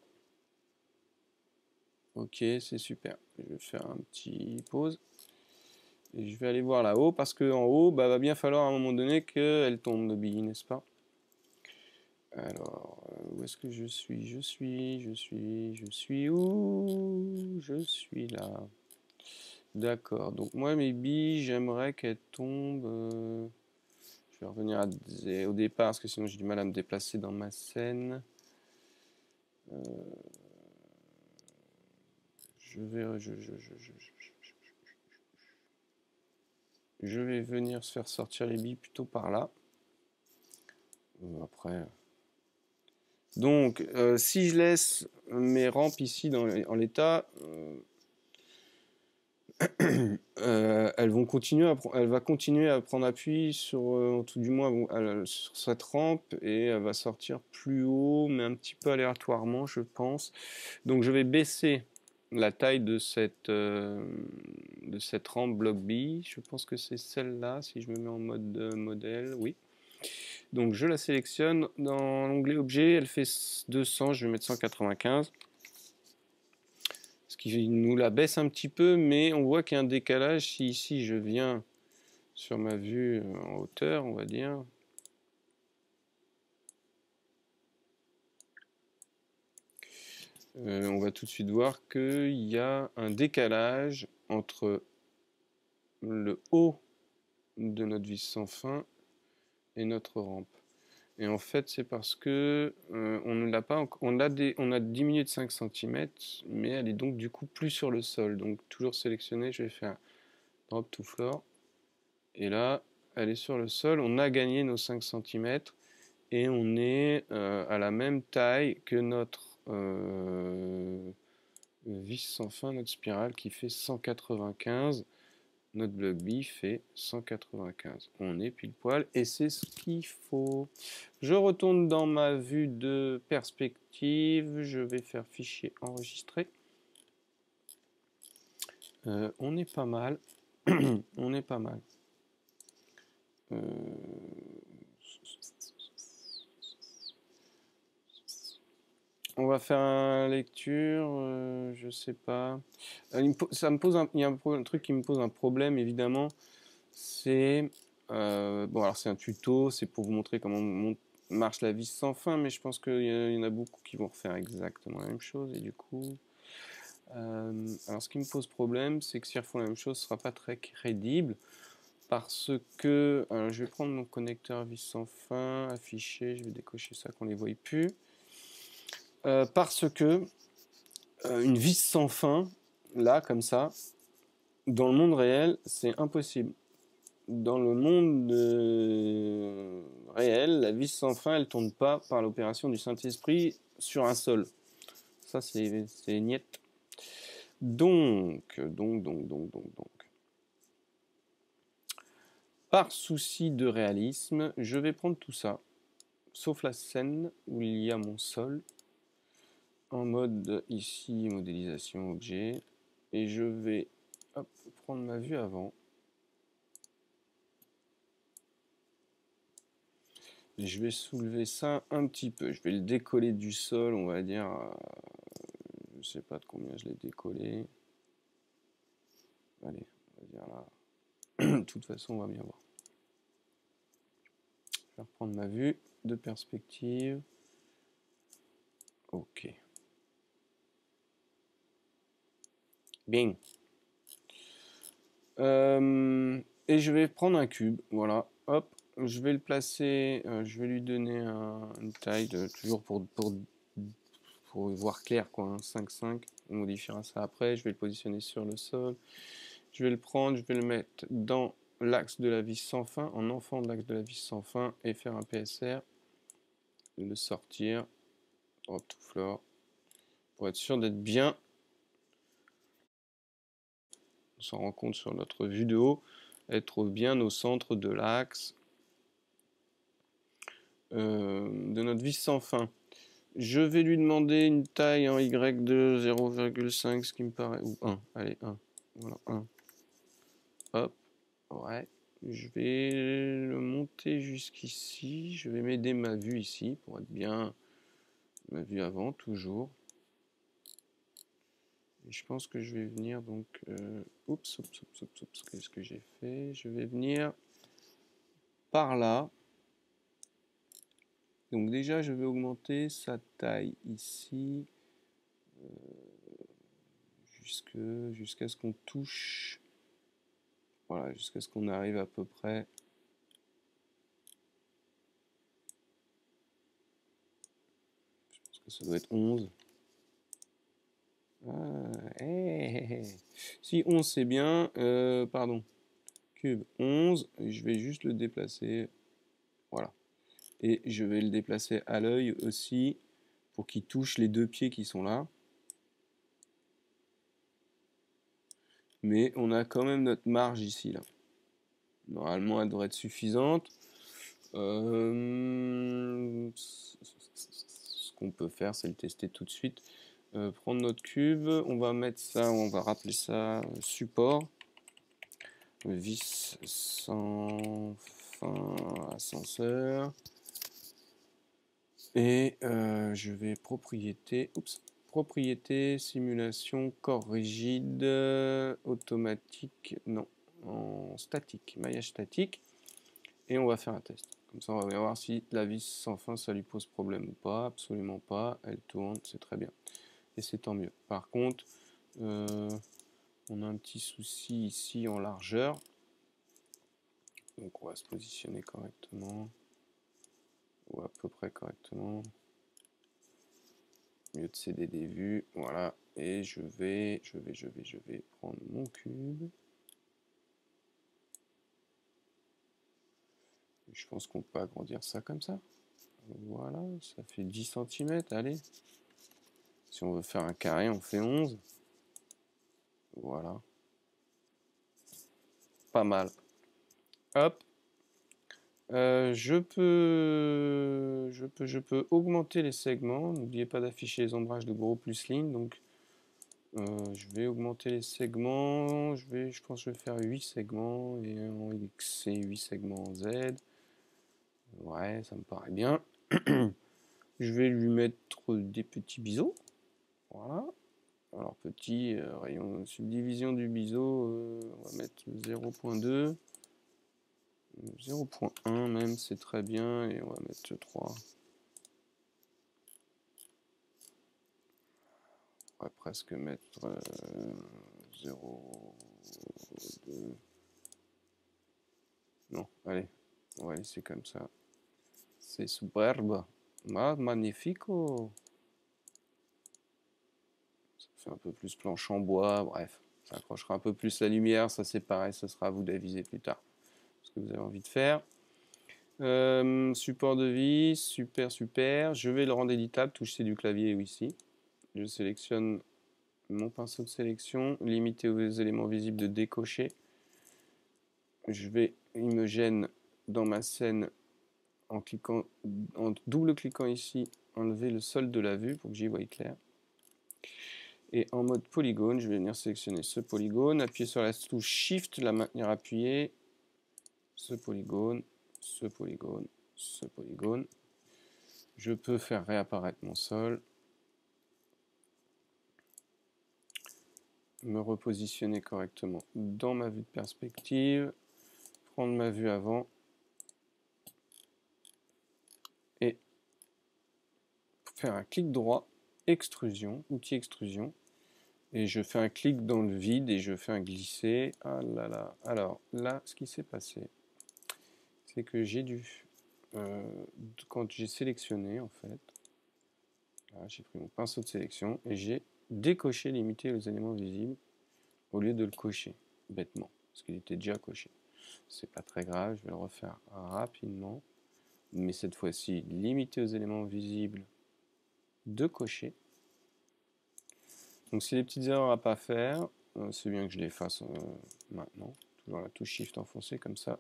Ok, c'est super. Je vais faire un petit pause. Et je vais aller voir là-haut, parce qu'en haut, bah, va bien falloir à un moment donné qu'elle tombe de bille, n'est-ce pas? Alors, où est-ce que je suis? Je suis où? Je suis là. D'accord, donc moi mes billes, j'aimerais qu'elles tombent... je vais revenir au départ, parce que sinon j'ai du mal à me déplacer dans ma scène. Je vais venir se faire sortir les billes plutôt par là. Après... Donc, si je laisse mes rampes ici en l'état, elle va continuer à prendre appui sur, tout du moins, sur cette rampe, et elle va sortir plus haut, mais un petit peu aléatoirement, je pense. Donc, je vais baisser la taille de cette rampe bloc B. Je pense que c'est celle-là, si je me mets en mode modèle, oui. Donc je la sélectionne, dans l'onglet objet, elle fait 200, je vais mettre 195. Ce qui nous la baisse un petit peu, mais on voit qu'il y a un décalage. Si ici je viens sur ma vue en hauteur, on va dire, on va tout de suite voir qu'il y a un décalage entre le haut de notre vis sans fin et notre rampe. Et en fait, c'est parce que on ne l'a pas, on a diminué de 5 cm, mais elle est donc du coup plus sur le sol. Donc toujours sélectionner, je vais faire drop to floor. Et là, elle est sur le sol. On a gagné nos 5 cm et on est à la même taille que notre vis sans fin, notre spirale qui fait 195. Notre bloc B fait 195. On est pile poil et c'est ce qu'il faut. Je retourne dans ma vue de perspective. Je vais faire fichier enregistré. On est pas mal. On est pas mal. On va faire une lecture, je sais pas. Ça me pose il y a un truc qui me pose un problème évidemment. C'est bon, alors c'est un tuto, c'est pour vous montrer comment marche la vis sans fin, mais je pense qu'il y en a beaucoup qui vont refaire exactement la même chose, et du coup, alors ce qui me pose problème, c'est que s'ils refont la même chose, ce sera pas très crédible, parce que je vais prendre mon connecteur vis sans fin, afficher, je vais décocher ça qu'on les voit plus, parce que une vis sans fin, là comme ça, dans le monde réel, c'est impossible. Dans le monde réel, la vis sans fin, elle ne tourne pas par l'opération du Saint-Esprit sur un sol. Ça, c'est niet. Donc. Par souci de réalisme, je vais prendre tout ça, sauf la scène où il y a mon sol, en mode ici, modélisation objet, et je vais prendre ma vue avant. Je vais soulever ça un petit peu. Je vais le décoller du sol, on va dire. Je ne sais pas de combien je l'ai décollé. Allez, on va dire là. De toute façon, on va bien voir. Je vais reprendre ma vue de perspective. Ok. Bien. Et je vais prendre un cube. Voilà. Hop. Je vais le placer. Je vais lui donner une taille toujours pour voir clair, quoi. 5,5. On modifiera ça après. Je vais le positionner sur le sol. Je vais le prendre, je vais le mettre dans l'axe de la vis sans fin, en enfant de l'axe de la vis sans fin, et faire un PSR, le sortir, drop to floor, pour être sûr d'être bien. On s'en rend compte sur notre vue de haut, être bien au centre de l'axe de notre vis sans fin. Je vais lui demander une taille en Y de 0,5, ce qui me paraît, ou 1, allez, 1, voilà, 1. Hop, ouais. Je vais le monter jusqu'ici. Je vais m'aider ma vue ici pour être bien ma vue avant, toujours. Et je pense que je vais venir donc... oups, qu'est-ce que j'ai fait? Je vais venir par là. Donc déjà, je vais augmenter sa taille ici. Jusqu'à ce qu'on touche... Voilà, jusqu'à ce qu'on arrive à peu près... Je pense que ça doit être 11. Ah, Si 11 c'est bien, pardon, cube 11, je vais juste le déplacer, voilà. Et je vais le déplacer à l'œil aussi, pour qu'il touche les deux pieds qui sont là. Mais on a quand même notre marge ici, là. Normalement, elle devrait être suffisante. Ce qu'on peut faire, c'est le tester tout de suite. Prendre notre cube, on va mettre ça, on va rappeler ça support. Vis sans fin, ascenseur. Et je vais propriété, simulation, corps rigide, automatique, non, en statique, maillage statique. Et on va faire un test. Comme ça, on va voir si la vis sans fin, ça lui pose problème ou pas. Absolument pas. Elle tourne, c'est très bien. Et c'est tant mieux. Par contre, on a un petit souci ici en largeur. Donc on va se positionner correctement. Ou à peu près correctement. Mieux de céder des vues. Voilà. Et je vais prendre mon cube. Je pense qu'on peut agrandir ça comme ça. Voilà, ça fait 10 cm, allez. Si on veut faire un carré, on fait 11. Voilà. Pas mal. Hop. Je peux augmenter les segments. N'oubliez pas d'afficher les ombrages de gros plus ligne. Donc, je vais augmenter les segments. Je pense que je vais faire 8 segments et en X et 8 segments en Z. Ouais, ça me paraît bien. Je vais lui mettre des petits biseaux. Voilà. Alors, petit rayon subdivision du biseau, on va mettre 0.2. 0.1 même, c'est très bien. Et on va mettre 3. On va presque mettre 0.2. Non, allez, on va laisser comme ça. C'est superbe. Ah, magnifico. Ça fait un peu plus planche en bois, bref. Ça accrochera un peu plus la lumière, ça c'est pareil, ce sera à vous d'aviser plus tard. Ce que vous avez envie de faire. Support de vis, super. Je vais le rendre éditable, touche C du clavier ou ici. Je sélectionne mon pinceau de sélection, limiter aux éléments visibles de décocher. Il me gêne dans ma scène en double-cliquant ici, enlever le sol de la vue pour que j'y voie clair. Et en mode polygone, je vais venir sélectionner ce polygone, appuyer sur la touche Shift, la maintenir appuyée, ce polygone, ce polygone, ce polygone. Je peux faire réapparaître mon sol, me repositionner correctement dans ma vue de perspective, prendre ma vue avant et faire un clic droit, extrusion, outil extrusion. Et je fais un clic dans le vide et je fais un glisser. Ah là là. Alors là, ce qui s'est passé, c'est que j'ai dû, quand j'ai sélectionné en fait, j'ai pris mon pinceau de sélection et j'ai décoché, limité aux éléments visibles au lieu de le cocher. bêtement, parce qu'il était déjà coché. C'est pas très grave, je vais le refaire rapidement, mais cette fois-ci limité aux éléments visibles de cocher. Donc si les petites erreurs à pas faire, c'est bien que je les fasse maintenant. Toujours la touche Shift enfoncée comme ça.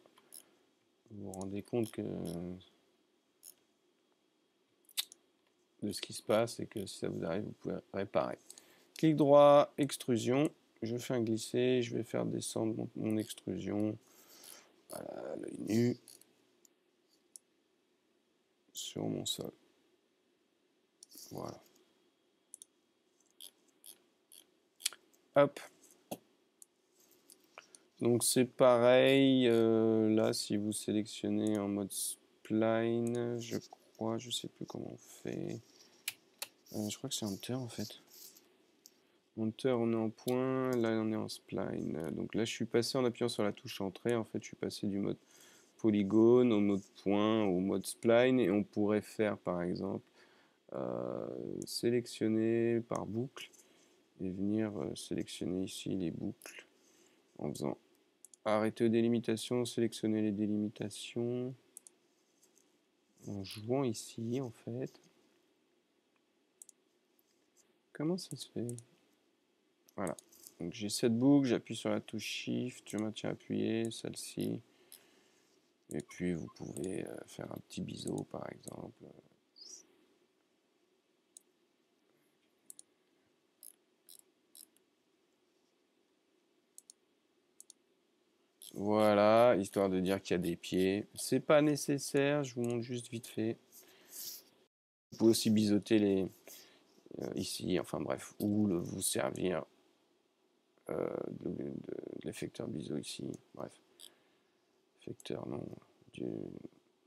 Vous vous rendez compte que de ce qui se passe et que si ça vous arrive, vous pouvez réparer. Clic droit, extrusion. Je fais un glisser, je vais faire descendre mon extrusion. Voilà, l'œil nu sur mon sol. Voilà. Hop. Donc c'est pareil, là si vous sélectionnez en mode spline, je crois, je sais plus comment on fait. Je crois que c'est Enter en fait. Enter on est en point, là on est en spline. Donc là je suis passé en appuyant sur la touche entrée, en fait je suis passé du mode polygone au mode point, au mode spline, et on pourrait faire par exemple sélectionner par boucle et venir sélectionner ici les boucles en faisant arrêter aux délimitations, sélectionner les délimitations en jouant ici en fait. Comment ça se fait? Voilà. Donc j'ai cette boucle, j'appuie sur la touche Shift, je maintiens appuyé, celle-ci. Et puis vous pouvez faire un petit biseau par exemple. Voilà, histoire de dire qu'il y a des pieds. C'est pas nécessaire, je vous montre juste vite fait. Vous pouvez aussi biseauter les ici, enfin bref, ou vous servir de l'effecteur biseau ici. Bref, effecteur non,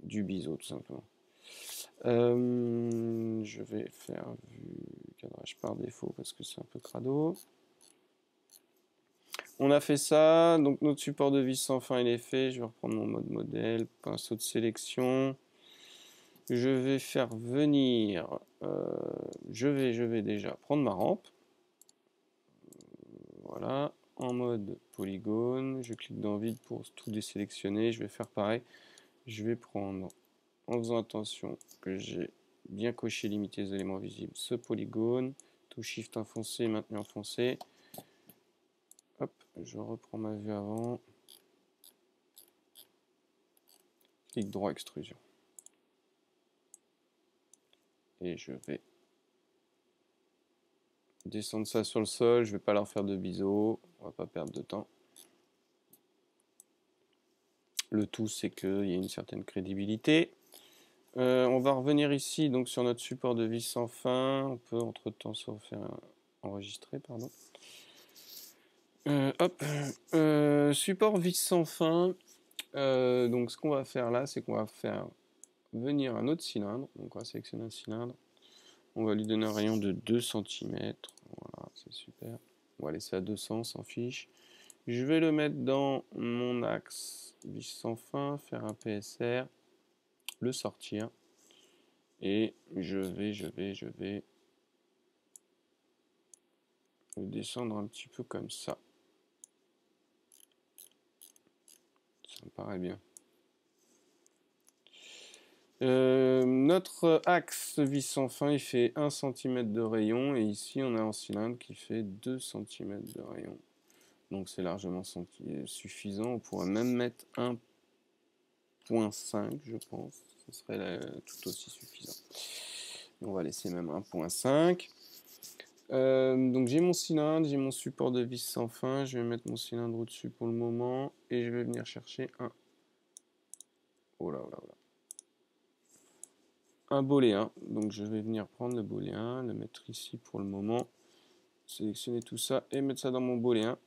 du biseau tout simplement. Je vais faire vue cadrage par défaut parce que c'est un peu crado. On a fait ça, donc notre support de vis sans fin il est fait. Je vais reprendre mon mode modèle, pinceau de sélection. Je vais faire venir, je vais déjà prendre ma rampe. Voilà, en mode polygone. Je clique dans vide pour tout désélectionner. Je vais faire pareil. Je vais prendre, en faisant attention que j'ai bien coché limiter les éléments visibles, ce polygone. Touche Shift enfoncé, maintenu enfoncé. Hop, je reprends ma vue avant. Clic droit, extrusion. Et je vais descendre ça sur le sol. Je ne vais pas leur faire de biseau. On va pas perdre de temps. Le tout, c'est qu'il y ait une certaine crédibilité. On va revenir ici donc sur notre support de vis sans fin. On peut entre-temps se refaire enregistrer, pardon. Hop, support vis sans fin. Donc ce qu'on va faire là, c'est qu'on va faire venir un autre cylindre. Donc on va sélectionner un cylindre. On va lui donner un rayon de 2 cm. Voilà, c'est super. On va laisser à 200, s'en fiche. Je vais le mettre dans mon axe vis sans fin, faire un PSR, le sortir. Et je vais le descendre un petit peu comme ça. Ça me paraît bien. Notre axe vis sans fin, il fait 1 cm de rayon. Et ici, on a un cylindre qui fait 2 cm de rayon. Donc c'est largement suffisant. On pourrait même mettre 1,5, je pense. Ce serait tout aussi suffisant. On va laisser même 1,5. Donc j'ai mon cylindre, j'ai mon support de vis sans fin. Je vais mettre mon cylindre au-dessus pour le moment. Et je vais venir chercher un booléen. Donc je vais venir prendre le booléen, le mettre ici pour le moment. Sélectionner tout ça et mettre ça dans mon booléen.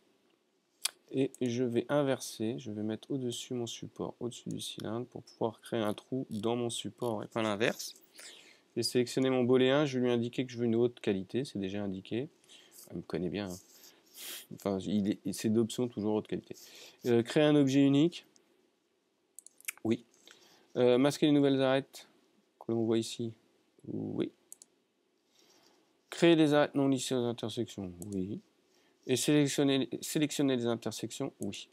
Et je vais inverser, je vais mettre au-dessus mon support, au-dessus du cylindre pour pouvoir créer un trou dans mon support et pas l'inverse. Je vais sélectionner mon booléen, je vais lui indiquer que je veux une haute qualité, c'est déjà indiqué. Elle me connaît bien. Hein. Enfin, c'est d'option toujours haute qualité. Créer un objet unique. Oui. Masquer les nouvelles arêtes que l'on voit ici. Oui. Créer des arêtes non lissées aux intersections. Oui. Et sélectionner les intersections, oui.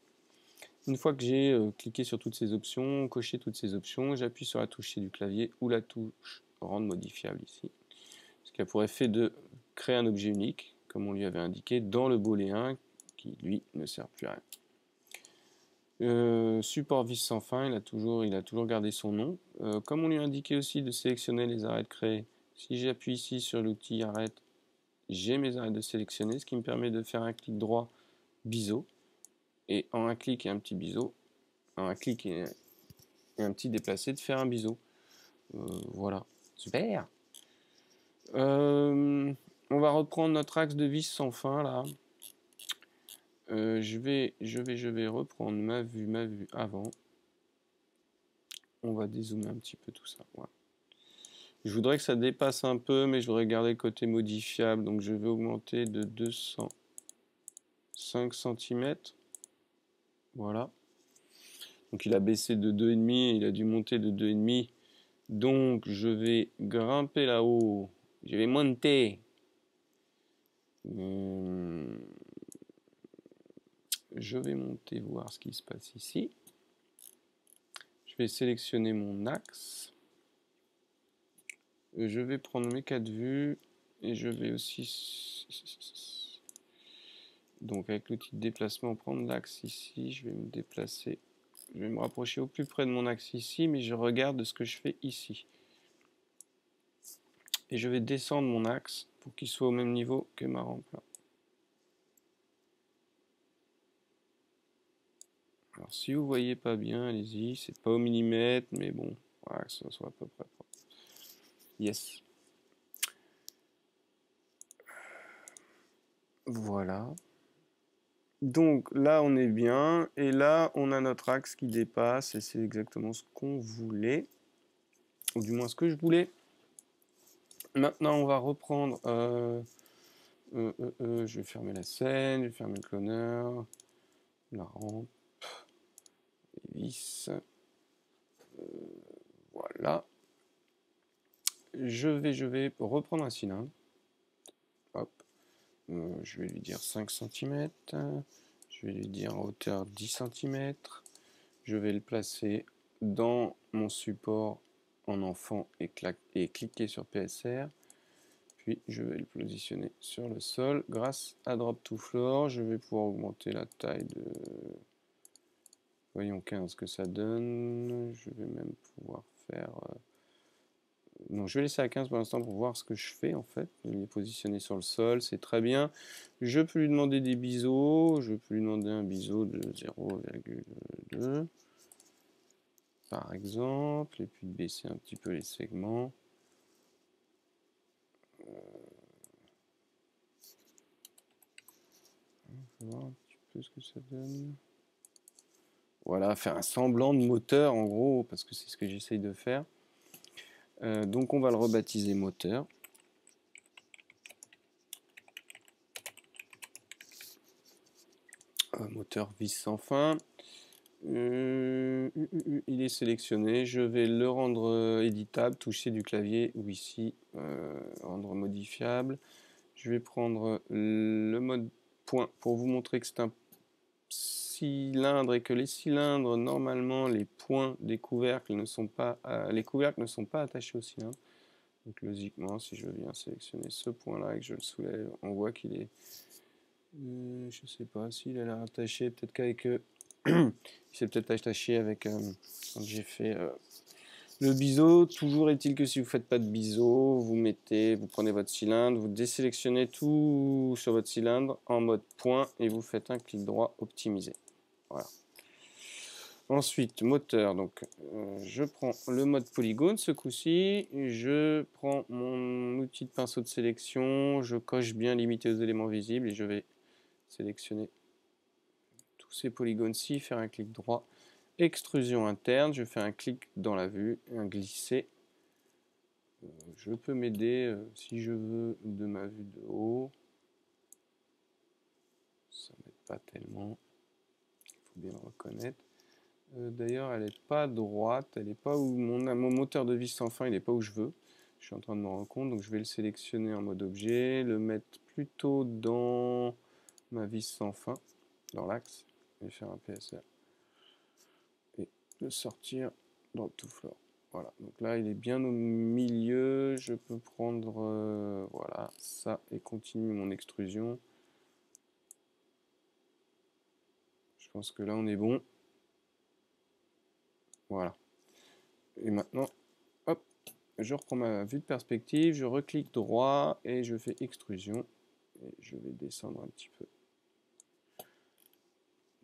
Une fois que j'ai cliqué sur toutes ces options, coché toutes ces options, j'appuie sur la touche C du clavier ou la touche rendre modifiable ici. Ce qui a pour effet de créer un objet unique, comme on lui avait indiqué, dans le booléen qui, lui, ne sert plus à rien. Support vis sans fin, il a toujours gardé son nom. Comme on lui a indiqué aussi de sélectionner les arrêts de créer, si j'appuie ici sur l'outil arrête, j'ai mes arrêts de sélectionner, ce qui me permet de faire un clic droit biseau. Et en un clic et un petit biseau, en un clic et un petit déplacé, de faire un biseau. Voilà, super. On va reprendre notre axe de vis sans fin là. Je vais reprendre ma vue avant. On va dézoomer un petit peu tout ça. Voilà. Je voudrais que ça dépasse un peu, mais je voudrais garder le côté modifiable. Donc je vais augmenter de 205 cm. Voilà. Donc il a baissé de 2,5, il a dû monter de 2,5. Donc je vais grimper là-haut. Je vais monter. Je vais monter voir ce qui se passe ici. Je vais sélectionner mon axe. Je vais prendre mes 4 vues et je vais aussi, donc avec l'outil de déplacement, prendre l'axe ici. Je vais me déplacer, je vais me rapprocher au plus près de mon axe ici, mais je regarde ce que je fais ici. Et je vais descendre mon axe pour qu'il soit au même niveau que ma rampe là. Alors si vous voyez pas bien, allez-y, c'est pas au millimètre, mais bon, voilà, que ça soit à peu près propre. Yes. Voilà. Donc là on est bien, et là on a notre axe qui dépasse, et c'est exactement ce qu'on voulait, ou du moins ce que je voulais. Maintenant on va reprendre, je vais fermer la scène, je vais fermer le cloneur, la rampe, les vis, voilà. Je vais reprendre un cylindre, hop, je vais lui dire 5 cm, je vais lui dire en hauteur 10 cm, je vais le placer dans mon support en enfant et cliquer sur PSR, puis je vais le positionner sur le sol. Grâce à Drop to Floor, je vais pouvoir augmenter la taille de, voyons 15 que ça donne. Je vais même pouvoir faire, non, je vais laisser à 15 pour l'instant pour voir ce que je fais en fait. Je vais les positionner sur le sol, c'est très bien. Je peux lui demander des biseaux, je peux lui demander un biseau de 0,2 par exemple, et puis de baisser un petit peu les segments. On va voir un petit peu ce que ça donne. Voilà, faire un semblant de moteur en gros, parce que c'est ce que j'essaye de faire. Donc on va le rebaptiser moteur. Moteur vis sans fin. Il est sélectionné. Je vais le rendre éditable, toucher du clavier ou ici, rendre modifiable. Je vais prendre le mode point pour vous montrer que c'est un cylindre et que les cylindres, normalement, les points des couvercles ne sont pas, attachés au cylindre. Donc logiquement, si je viens sélectionner ce point-là et que je le soulève, on voit qu'il est, je ne sais pas s'il a l'air attaché, peut-être qu'avec, il s'est peut-être attaché avec, quand j'ai fait le biseau. Toujours est-il que si vous ne faites pas de biseau, vous prenez votre cylindre, vous désélectionnez tout sur votre cylindre en mode point et vous faites un clic droit optimisé. Voilà. Ensuite, moteur, donc je prends le mode polygone ce coup-ci, je prends mon outil de pinceau de sélection, je coche bien limité aux éléments visibles et je vais sélectionner tous ces polygones-ci, faire un clic droit, extrusion interne, je fais un clic dans la vue, un glisser. Je peux m'aider si je veux de ma vue de haut, ça m'aide pas tellement, il faut bien le reconnaître. D'ailleurs, elle n'est pas droite, elle n'est pas où mon moteur de vis sans fin, il n'est pas où je veux. Je suis en train de me rendre compte, donc je vais le sélectionner en mode objet, le mettre plutôt dans ma vis sans fin dans l'axe et faire un PSR et le sortir dans tout floor. Voilà, donc là il est bien au milieu, je peux prendre voilà ça et continuer mon extrusion. Je pense que là on est bon. Voilà. Et maintenant, hop, je reprends ma vue de perspective, je reclique droit et je fais extrusion. Et je vais descendre un petit peu.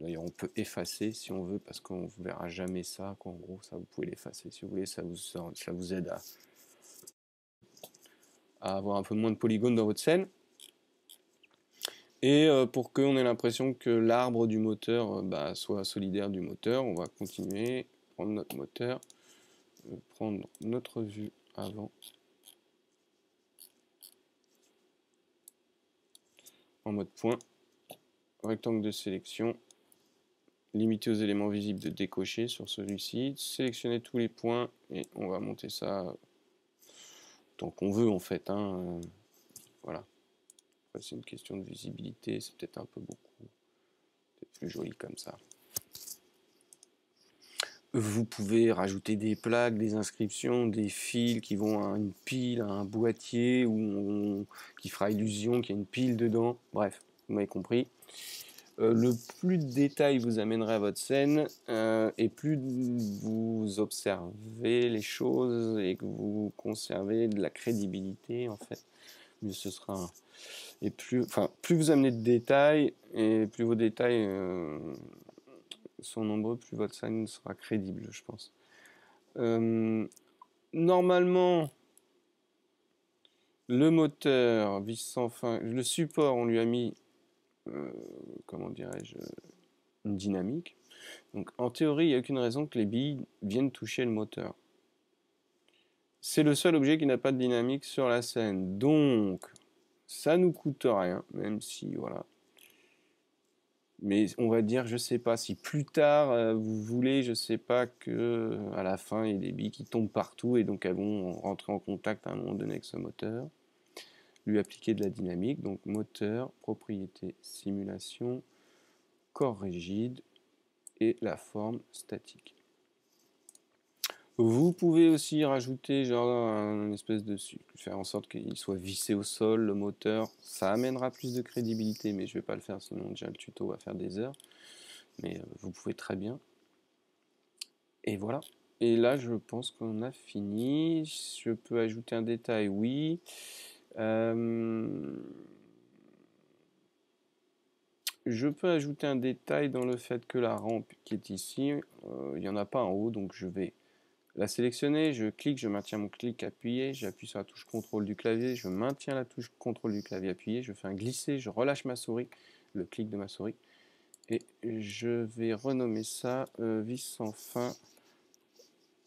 D'ailleurs, on peut effacer si on veut, parce qu'on ne verra jamais ça. En gros, ça, vous pouvez l'effacer si vous voulez. Ça vous aide à avoir un peu moins de polygones dans votre scène. Et pour qu'on ait l'impression que l'arbre du moteur soit solidaire du moteur, on va continuer, prendre notre moteur, prendre notre vue avant, en mode point, rectangle de sélection, limiter aux éléments visibles de décocher sur celui-ci, sélectionner tous les points et on va monter ça tant qu'on veut en fait. Voilà. C'est une question de visibilité, c'est peut-être un peu beaucoup. C'est plus joli comme ça. Vous pouvez rajouter des plaques, des inscriptions, des fils qui vont à une pile, à un boîtier qui fera illusion qu'il y a une pile dedans. Bref, vous m'avez compris. Le plus de détails vous amènerez à votre scène et plus vous observez les choses et que vous conservez de la crédibilité en fait, mieux ce sera. Et plus vous amenez de détails et plus vos détails sont nombreux, plus votre scène sera crédible, je pense. Normalement, le moteur vis sans fin, le support, on lui a mis, comment dirais-je, une dynamique. Donc en théorie, il n'y a aucune raison que les billes viennent toucher le moteur. C'est le seul objet qui n'a pas de dynamique sur la scène. Donc, ça nous coûte rien, même si, voilà. Mais on va dire, je sais pas, si plus tard vous voulez, je sais pas, que à la fin il y a des billes qui tombent partout et donc elles vont rentrer en contact à un moment donné avec ce moteur, lui appliquer de la dynamique. Donc moteur, propriété, simulation, corps rigide et la forme statique. Vous pouvez aussi rajouter genre une espèce de faire en sorte qu'il soit vissé au sol, le moteur. Ça amènera plus de crédibilité, mais je vais pas le faire, sinon déjà le tuto va faire des heures. Mais vous pouvez très bien. Et voilà. Et là, je pense qu'on a fini. Je peux ajouter un détail, oui. Je peux ajouter un détail dans le fait que la rampe qui est ici, il n'y en a pas en haut, donc je vais la sélectionner, je clique, je maintiens mon clic appuyé, j'appuie sur la touche contrôle du clavier, je maintiens la touche contrôle du clavier appuyé, je fais un glisser, je relâche ma souris, le clic de ma souris, et je vais renommer ça vis sans fin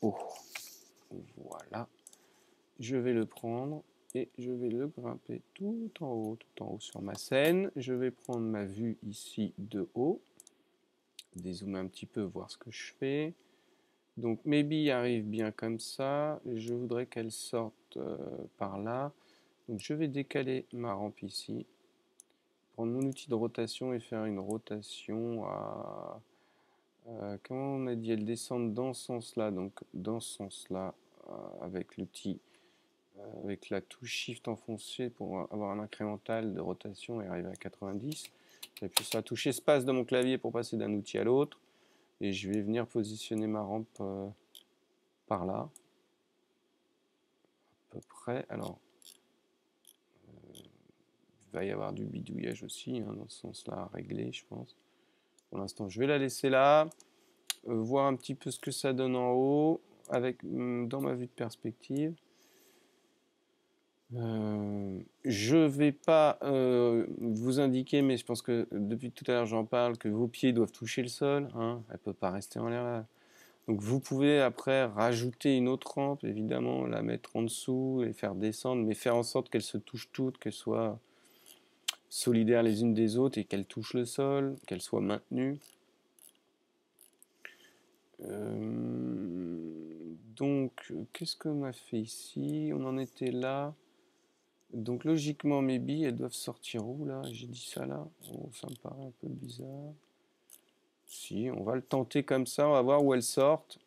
haut. Voilà. Je vais le prendre et je vais le grimper tout en haut sur ma scène. Je vais prendre ma vue ici de haut, dézoomer un petit peu, voir ce que je fais. Donc mes billes arrivent bien comme ça, je voudrais qu'elles sortent par là. Donc je vais décaler ma rampe ici, prendre mon outil de rotation et faire une rotation à... comment on a dit, elle descend dans ce sens-là, donc dans ce sens-là, avec l'outil, avec la touche Shift enfoncée pour avoir un incrémental de rotation et arriver à 90. J'appuie sur la touche espace de mon clavier pour passer d'un outil à l'autre. Et je vais venir positionner ma rampe par là, à peu près. Alors, il va y avoir du bidouillage aussi, dans ce sens-là, à régler, je pense. Pour l'instant, je vais la laisser là, voir un petit peu ce que ça donne en haut, dans ma vue de perspective. Je vais pas vous indiquer, mais je pense que depuis tout à l'heure j'en parle, que vos pieds doivent toucher le sol, elle ne peut pas rester en l'air là. Donc vous pouvez après rajouter une autre rampe, évidemment, la mettre en dessous et faire descendre, mais faire en sorte qu'elles se touchent toutes, qu'elles soient solidaires les unes des autres et qu'elles touchent le sol, qu'elles soient maintenues. Donc, qu'est-ce qu'on a fait ici? On en était là. Donc logiquement mes billes elles doivent sortir où là? J'ai dit ça là? Oh, ça me paraît un peu bizarre. Si, on va le tenter comme ça, on va voir où elles sortent.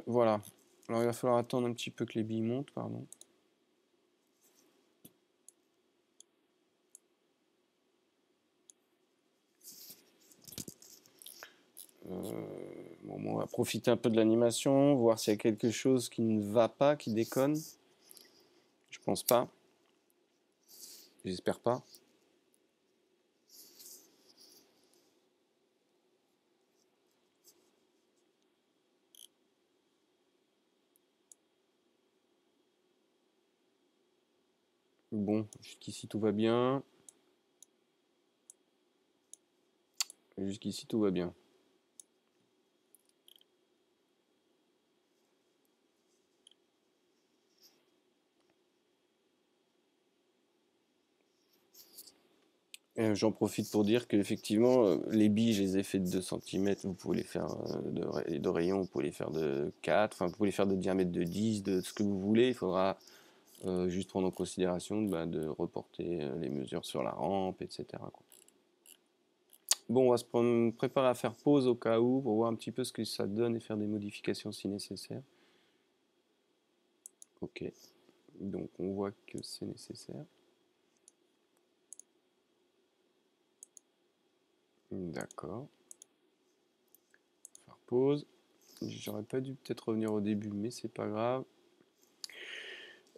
Voilà. Alors il va falloir attendre un petit peu que les billes montent, pardon. Bon, on va profiter un peu de l'animation, voir s'il y a quelque chose qui ne va pas, qui déconne. Je pense pas. J'espère pas. Bon, jusqu'ici tout va bien. Jusqu'ici tout va bien. J'en profite pour dire qu'effectivement, les billes, je les ai fait de 2 cm. Vous pouvez les faire de rayon, vous pouvez les faire de 4, enfin, vous pouvez les faire de diamètre de 10, de ce que vous voulez. Il faudra juste prendre en considération de reporter les mesures sur la rampe, etc. quoi. Bon, on va se préparer à faire pause au cas où pour voir un petit peu ce que ça donne et faire des modifications si nécessaire. Ok, donc on voit que c'est nécessaire. D'accord. Faire pause. J'aurais pas dû peut-être revenir au début, mais c'est pas grave.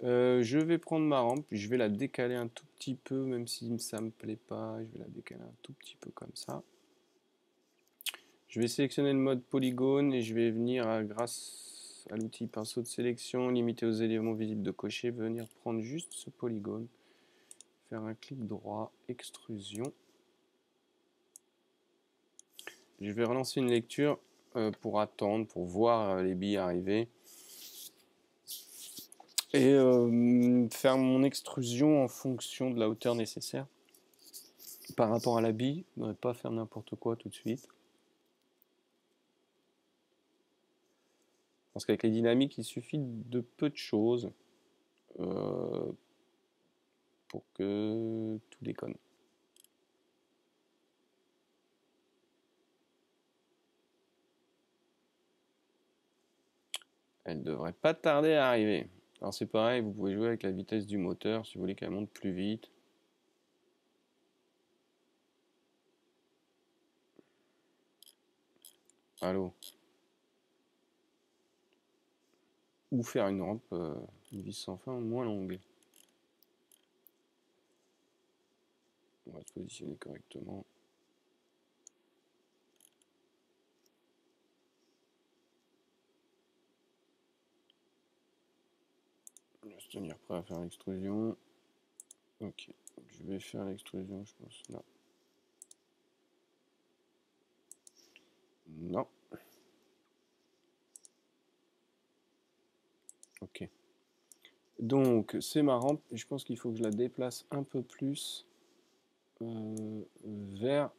Je vais prendre ma rampe, je vais la décaler un tout petit peu, même si ça me plaît pas, je vais la décaler un tout petit peu comme ça. Je vais sélectionner le mode polygone et je vais venir, grâce à l'outil pinceau de sélection, limité aux éléments visibles de cocher, venir prendre juste ce polygone, faire un clic droit, extrusion. Je vais relancer une lecture pour attendre, pour voir les billes arriver. Et faire mon extrusion en fonction de la hauteur nécessaire par rapport à la bille, ne pas faire n'importe quoi tout de suite. Parce qu'avec les dynamiques, il suffit de peu de choses euh, pour que tout déconne. Elle devrait pas tarder à arriver. Alors c'est pareil, vous pouvez jouer avec la vitesse du moteur si vous voulez qu'elle monte plus vite. Allô. Ou faire une rampe, une vis sans fin moins longue. On va se positionner correctement. On va se tenir prêt à faire l'extrusion. Ok, je vais faire l'extrusion, je pense. Non. Non. Ok. Donc, c'est ma rampe. Et je pense qu'il faut que je la déplace un peu plus vers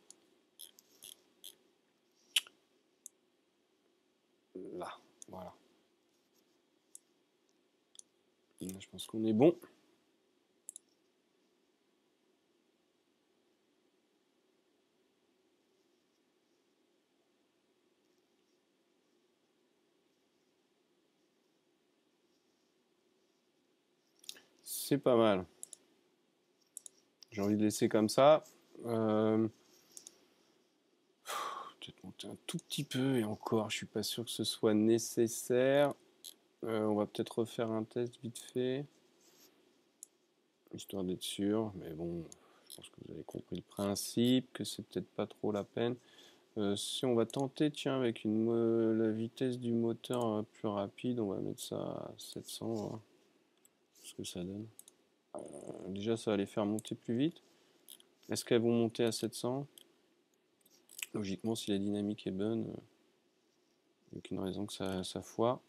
là. Voilà. Là, je pense qu'on est bon. C'est pas mal. J'ai envie de laisser comme ça. Peut-être monter un tout petit peu et encore, je suis pas sûr que ce soit nécessaire. On va peut-être refaire un test vite fait, histoire d'être sûr. Mais bon, je pense que vous avez compris le principe, que c'est peut-être pas trop la peine. Si on va tenter, tiens, avec la vitesse du moteur plus rapide, on va mettre ça à 700, voir ce que ça donne. Déjà, ça va les faire monter plus vite. Est-ce qu'elles vont monter à 700? Logiquement, si la dynamique est bonne, il n'y a aucune raison que ça foire.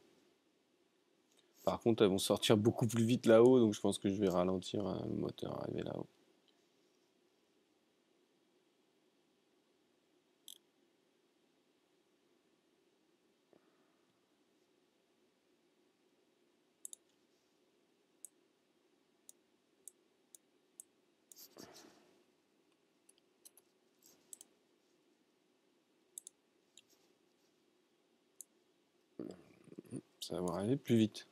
Par contre, elles vont sortir beaucoup plus vite là-haut, donc je pense que je vais ralentir le moteur arrivé là-haut. Ça va aller plus vite.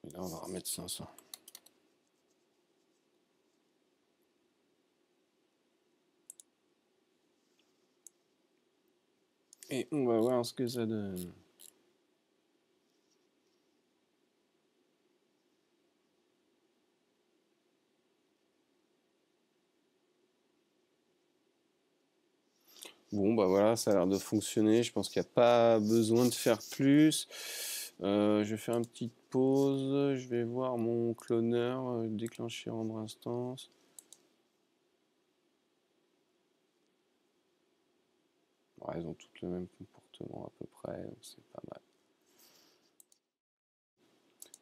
Et là, on va remettre 500. Et on va voir ce que ça donne. Bon, bah voilà, ça a l'air de fonctionner. Je pense qu'il n'y a pas besoin de faire plus. Je vais faire une petite pause. Je vais voir mon cloneur déclencher rendre instance. Ouais, ils ont toutes le même comportement à peu près, donc c'est pas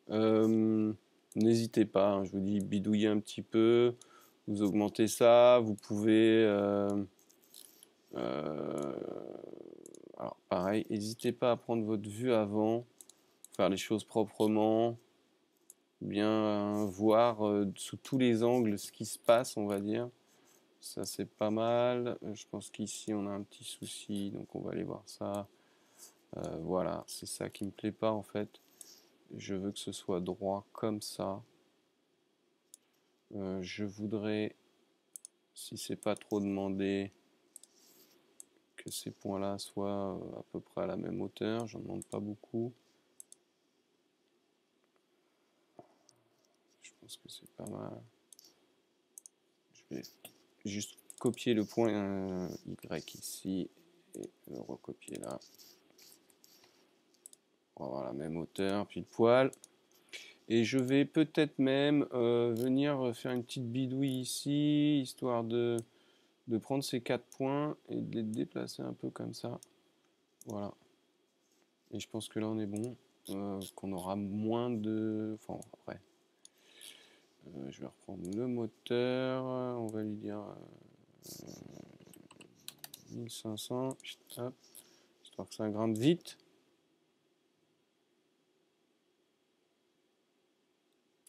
mal. N'hésitez pas, hein, je vous dis, bidouillez un petit peu. Vous augmentez ça. Vous pouvez. Euh, alors pareil, n'hésitez pas à prendre votre vue avant, faire les choses proprement, bien voir sous tous les angles ce qui se passe, on va dire. Ça c'est pas mal. Je pense qu'ici on a un petit souci, donc on va aller voir ça. Voilà, c'est ça qui me plaît pas en fait. Je veux que ce soit droit comme ça. Je voudrais, si c'est pas trop demandé, que ces points-là soient à peu près à la même hauteur. J'en demande pas beaucoup. Je pense que c'est pas mal. Je vais juste copier le point Y ici et le recopier là. On va avoir la même hauteur, puis le poil. Et je vais peut-être même venir faire une petite bidouille ici, histoire de prendre ces 4 points et de les déplacer un peu comme ça. Voilà. Et je pense que là on est bon. Qu'on aura moins de... Enfin, après. Je vais reprendre le moteur. On va lui dire 1500. Hop. Histoire que ça grimpe vite.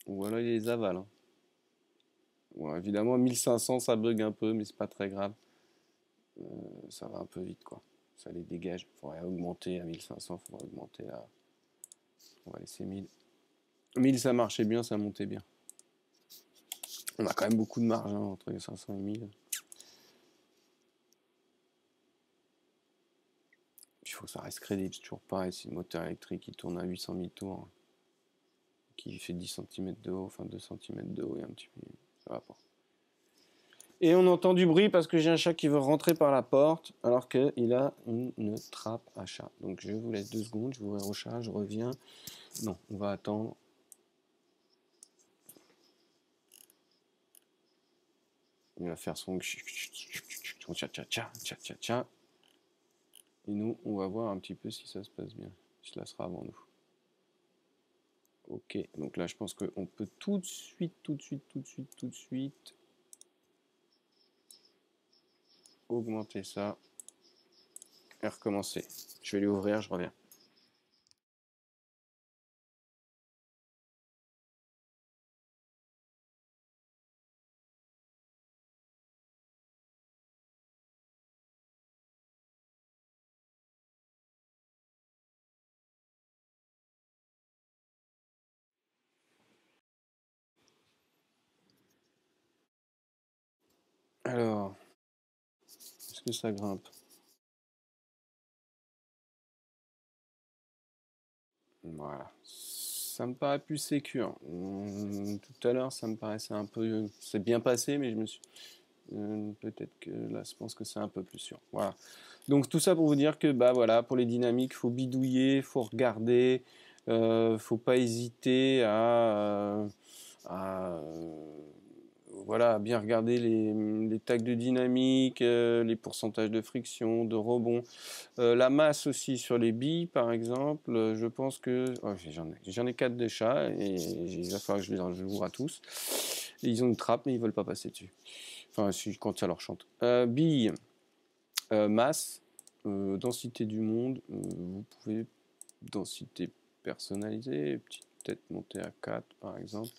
Voilà, il les avale. Hein. Bon, évidemment, 1500, ça bug un peu, mais c'est pas très grave. Ça va un peu vite, quoi. Ça les dégage. Il faudrait augmenter à 1500, il faudrait augmenter à... On va laisser 1000. 1000, ça marchait bien, ça montait bien. On a quand même beaucoup de marge hein, entre les 500 et 1000. Il faut que ça reste crédible, c'est toujours pareil. Si le moteur électrique il tourne à 800 000 tours, qui fait 10 cm de haut, enfin 2 cm de haut et un petit peu, ça va pas. Et on entend du bruit parce que j'ai un chat qui veut rentrer par la porte alors qu'il a une trappe à chat. Donc je vous laisse 2 secondes, je vais ouvrir au chat, je reviens. Non, on va attendre. Il va faire son tcha. Et nous, on va voir un petit peu si ça se passe bien. Si cela sera avant nous. Ok, donc là je pense qu'on peut tout de suite augmenter ça et recommencer. Je vais lui ouvrir, je reviens. Alors, est-ce que ça grimpe? Voilà. Ça me paraît plus sécure. Tout à l'heure, ça me paraissait un peu... C'est bien passé, mais je me suis... peut-être que là, je pense que c'est un peu plus sûr. Voilà. Donc tout ça pour vous dire que bah voilà, pour les dynamiques, faut bidouiller, faut regarder, faut pas hésiter à, voilà, bien regarder les tags de dynamique, les pourcentages de friction, de rebond, la masse aussi sur les billes par exemple. Je pense que oh, j'en ai 4 de chats et il va falloir que je les ouvre à tous. Et ils ont une trappe mais ils veulent pas passer dessus. Enfin, quand ça leur chante. Billes, masse, densité du monde. Vous pouvez densité personnalisée, peut-être monter à 4 par exemple.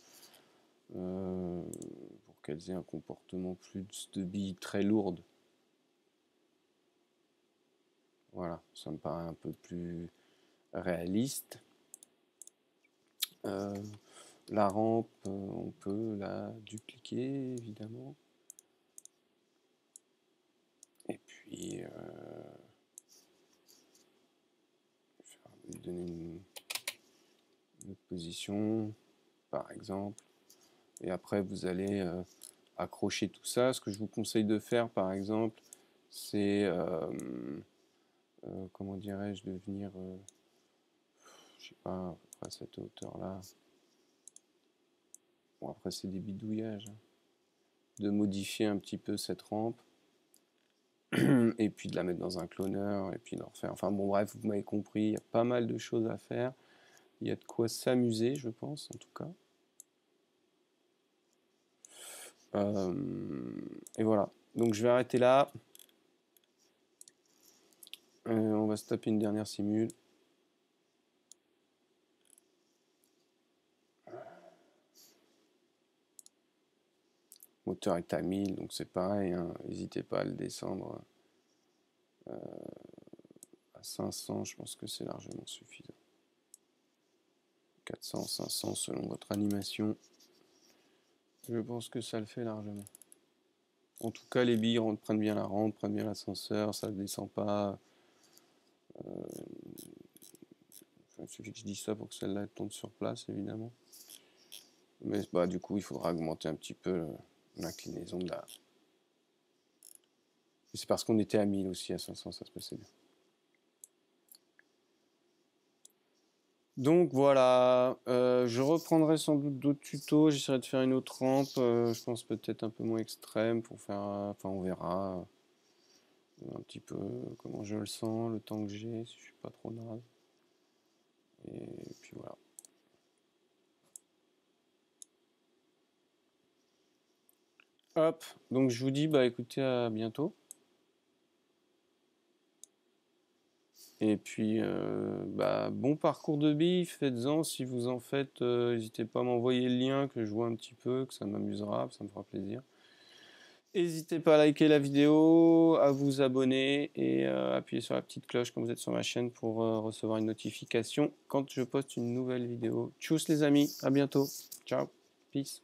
Pour qu'elles aient un comportement plus de billes très lourdes. Voilà, ça me paraît un peu plus réaliste. La rampe, on peut la dupliquer évidemment. Et puis, lui donner une autre position, par exemple. Et après, vous allez accrocher tout ça. Ce que je vous conseille de faire, par exemple, c'est, comment dirais-je, de venir, je sais pas, à cette hauteur-là. Bon, après, c'est des bidouillages, hein. De modifier un petit peu cette rampe. Et puis de la mettre dans un cloneur, et puis de refaire. Enfin bon, bref, vous m'avez compris, il y a pas mal de choses à faire. Il y a de quoi s'amuser, je pense, en tout cas. Et voilà. Donc je vais arrêter là. On va se taper une dernière simule. Le moteur est à 1000, donc c'est pareil, hein. N'hésitez pas à le descendre à 500, je pense que c'est largement suffisant. 400, 500 selon votre animation. Je pense que ça le fait largement. En tout cas, les billes prennent bien la rampe, prennent bien l'ascenseur, ça ne descend pas. Il suffit que je dise ça pour que celle-là tombe sur place, évidemment. Mais bah, du coup, il faudra augmenter un petit peu l'inclinaison de la... C'est parce qu'on était à 1000 aussi, à 500, ça se passait bien. Donc voilà, je reprendrai sans doute d'autres tutos, j'essaierai de faire une autre rampe, je pense peut-être un peu moins extrême pour faire, enfin on verra un petit peu comment je le sens, le temps que j'ai, si je suis pas trop naze. Et puis voilà. Hop, donc je vous dis bah écoutez à bientôt. Et puis bah, bon parcours de billes, faites-en si vous en faites, n'hésitez pas à m'envoyer le lien que je vois un petit peu, que ça m'amusera, ça me fera plaisir. N'hésitez pas à liker la vidéo, à vous abonner et appuyer sur la petite cloche quand vous êtes sur ma chaîne pour recevoir une notification quand je poste une nouvelle vidéo. Tchuss les amis, à bientôt. Ciao, peace.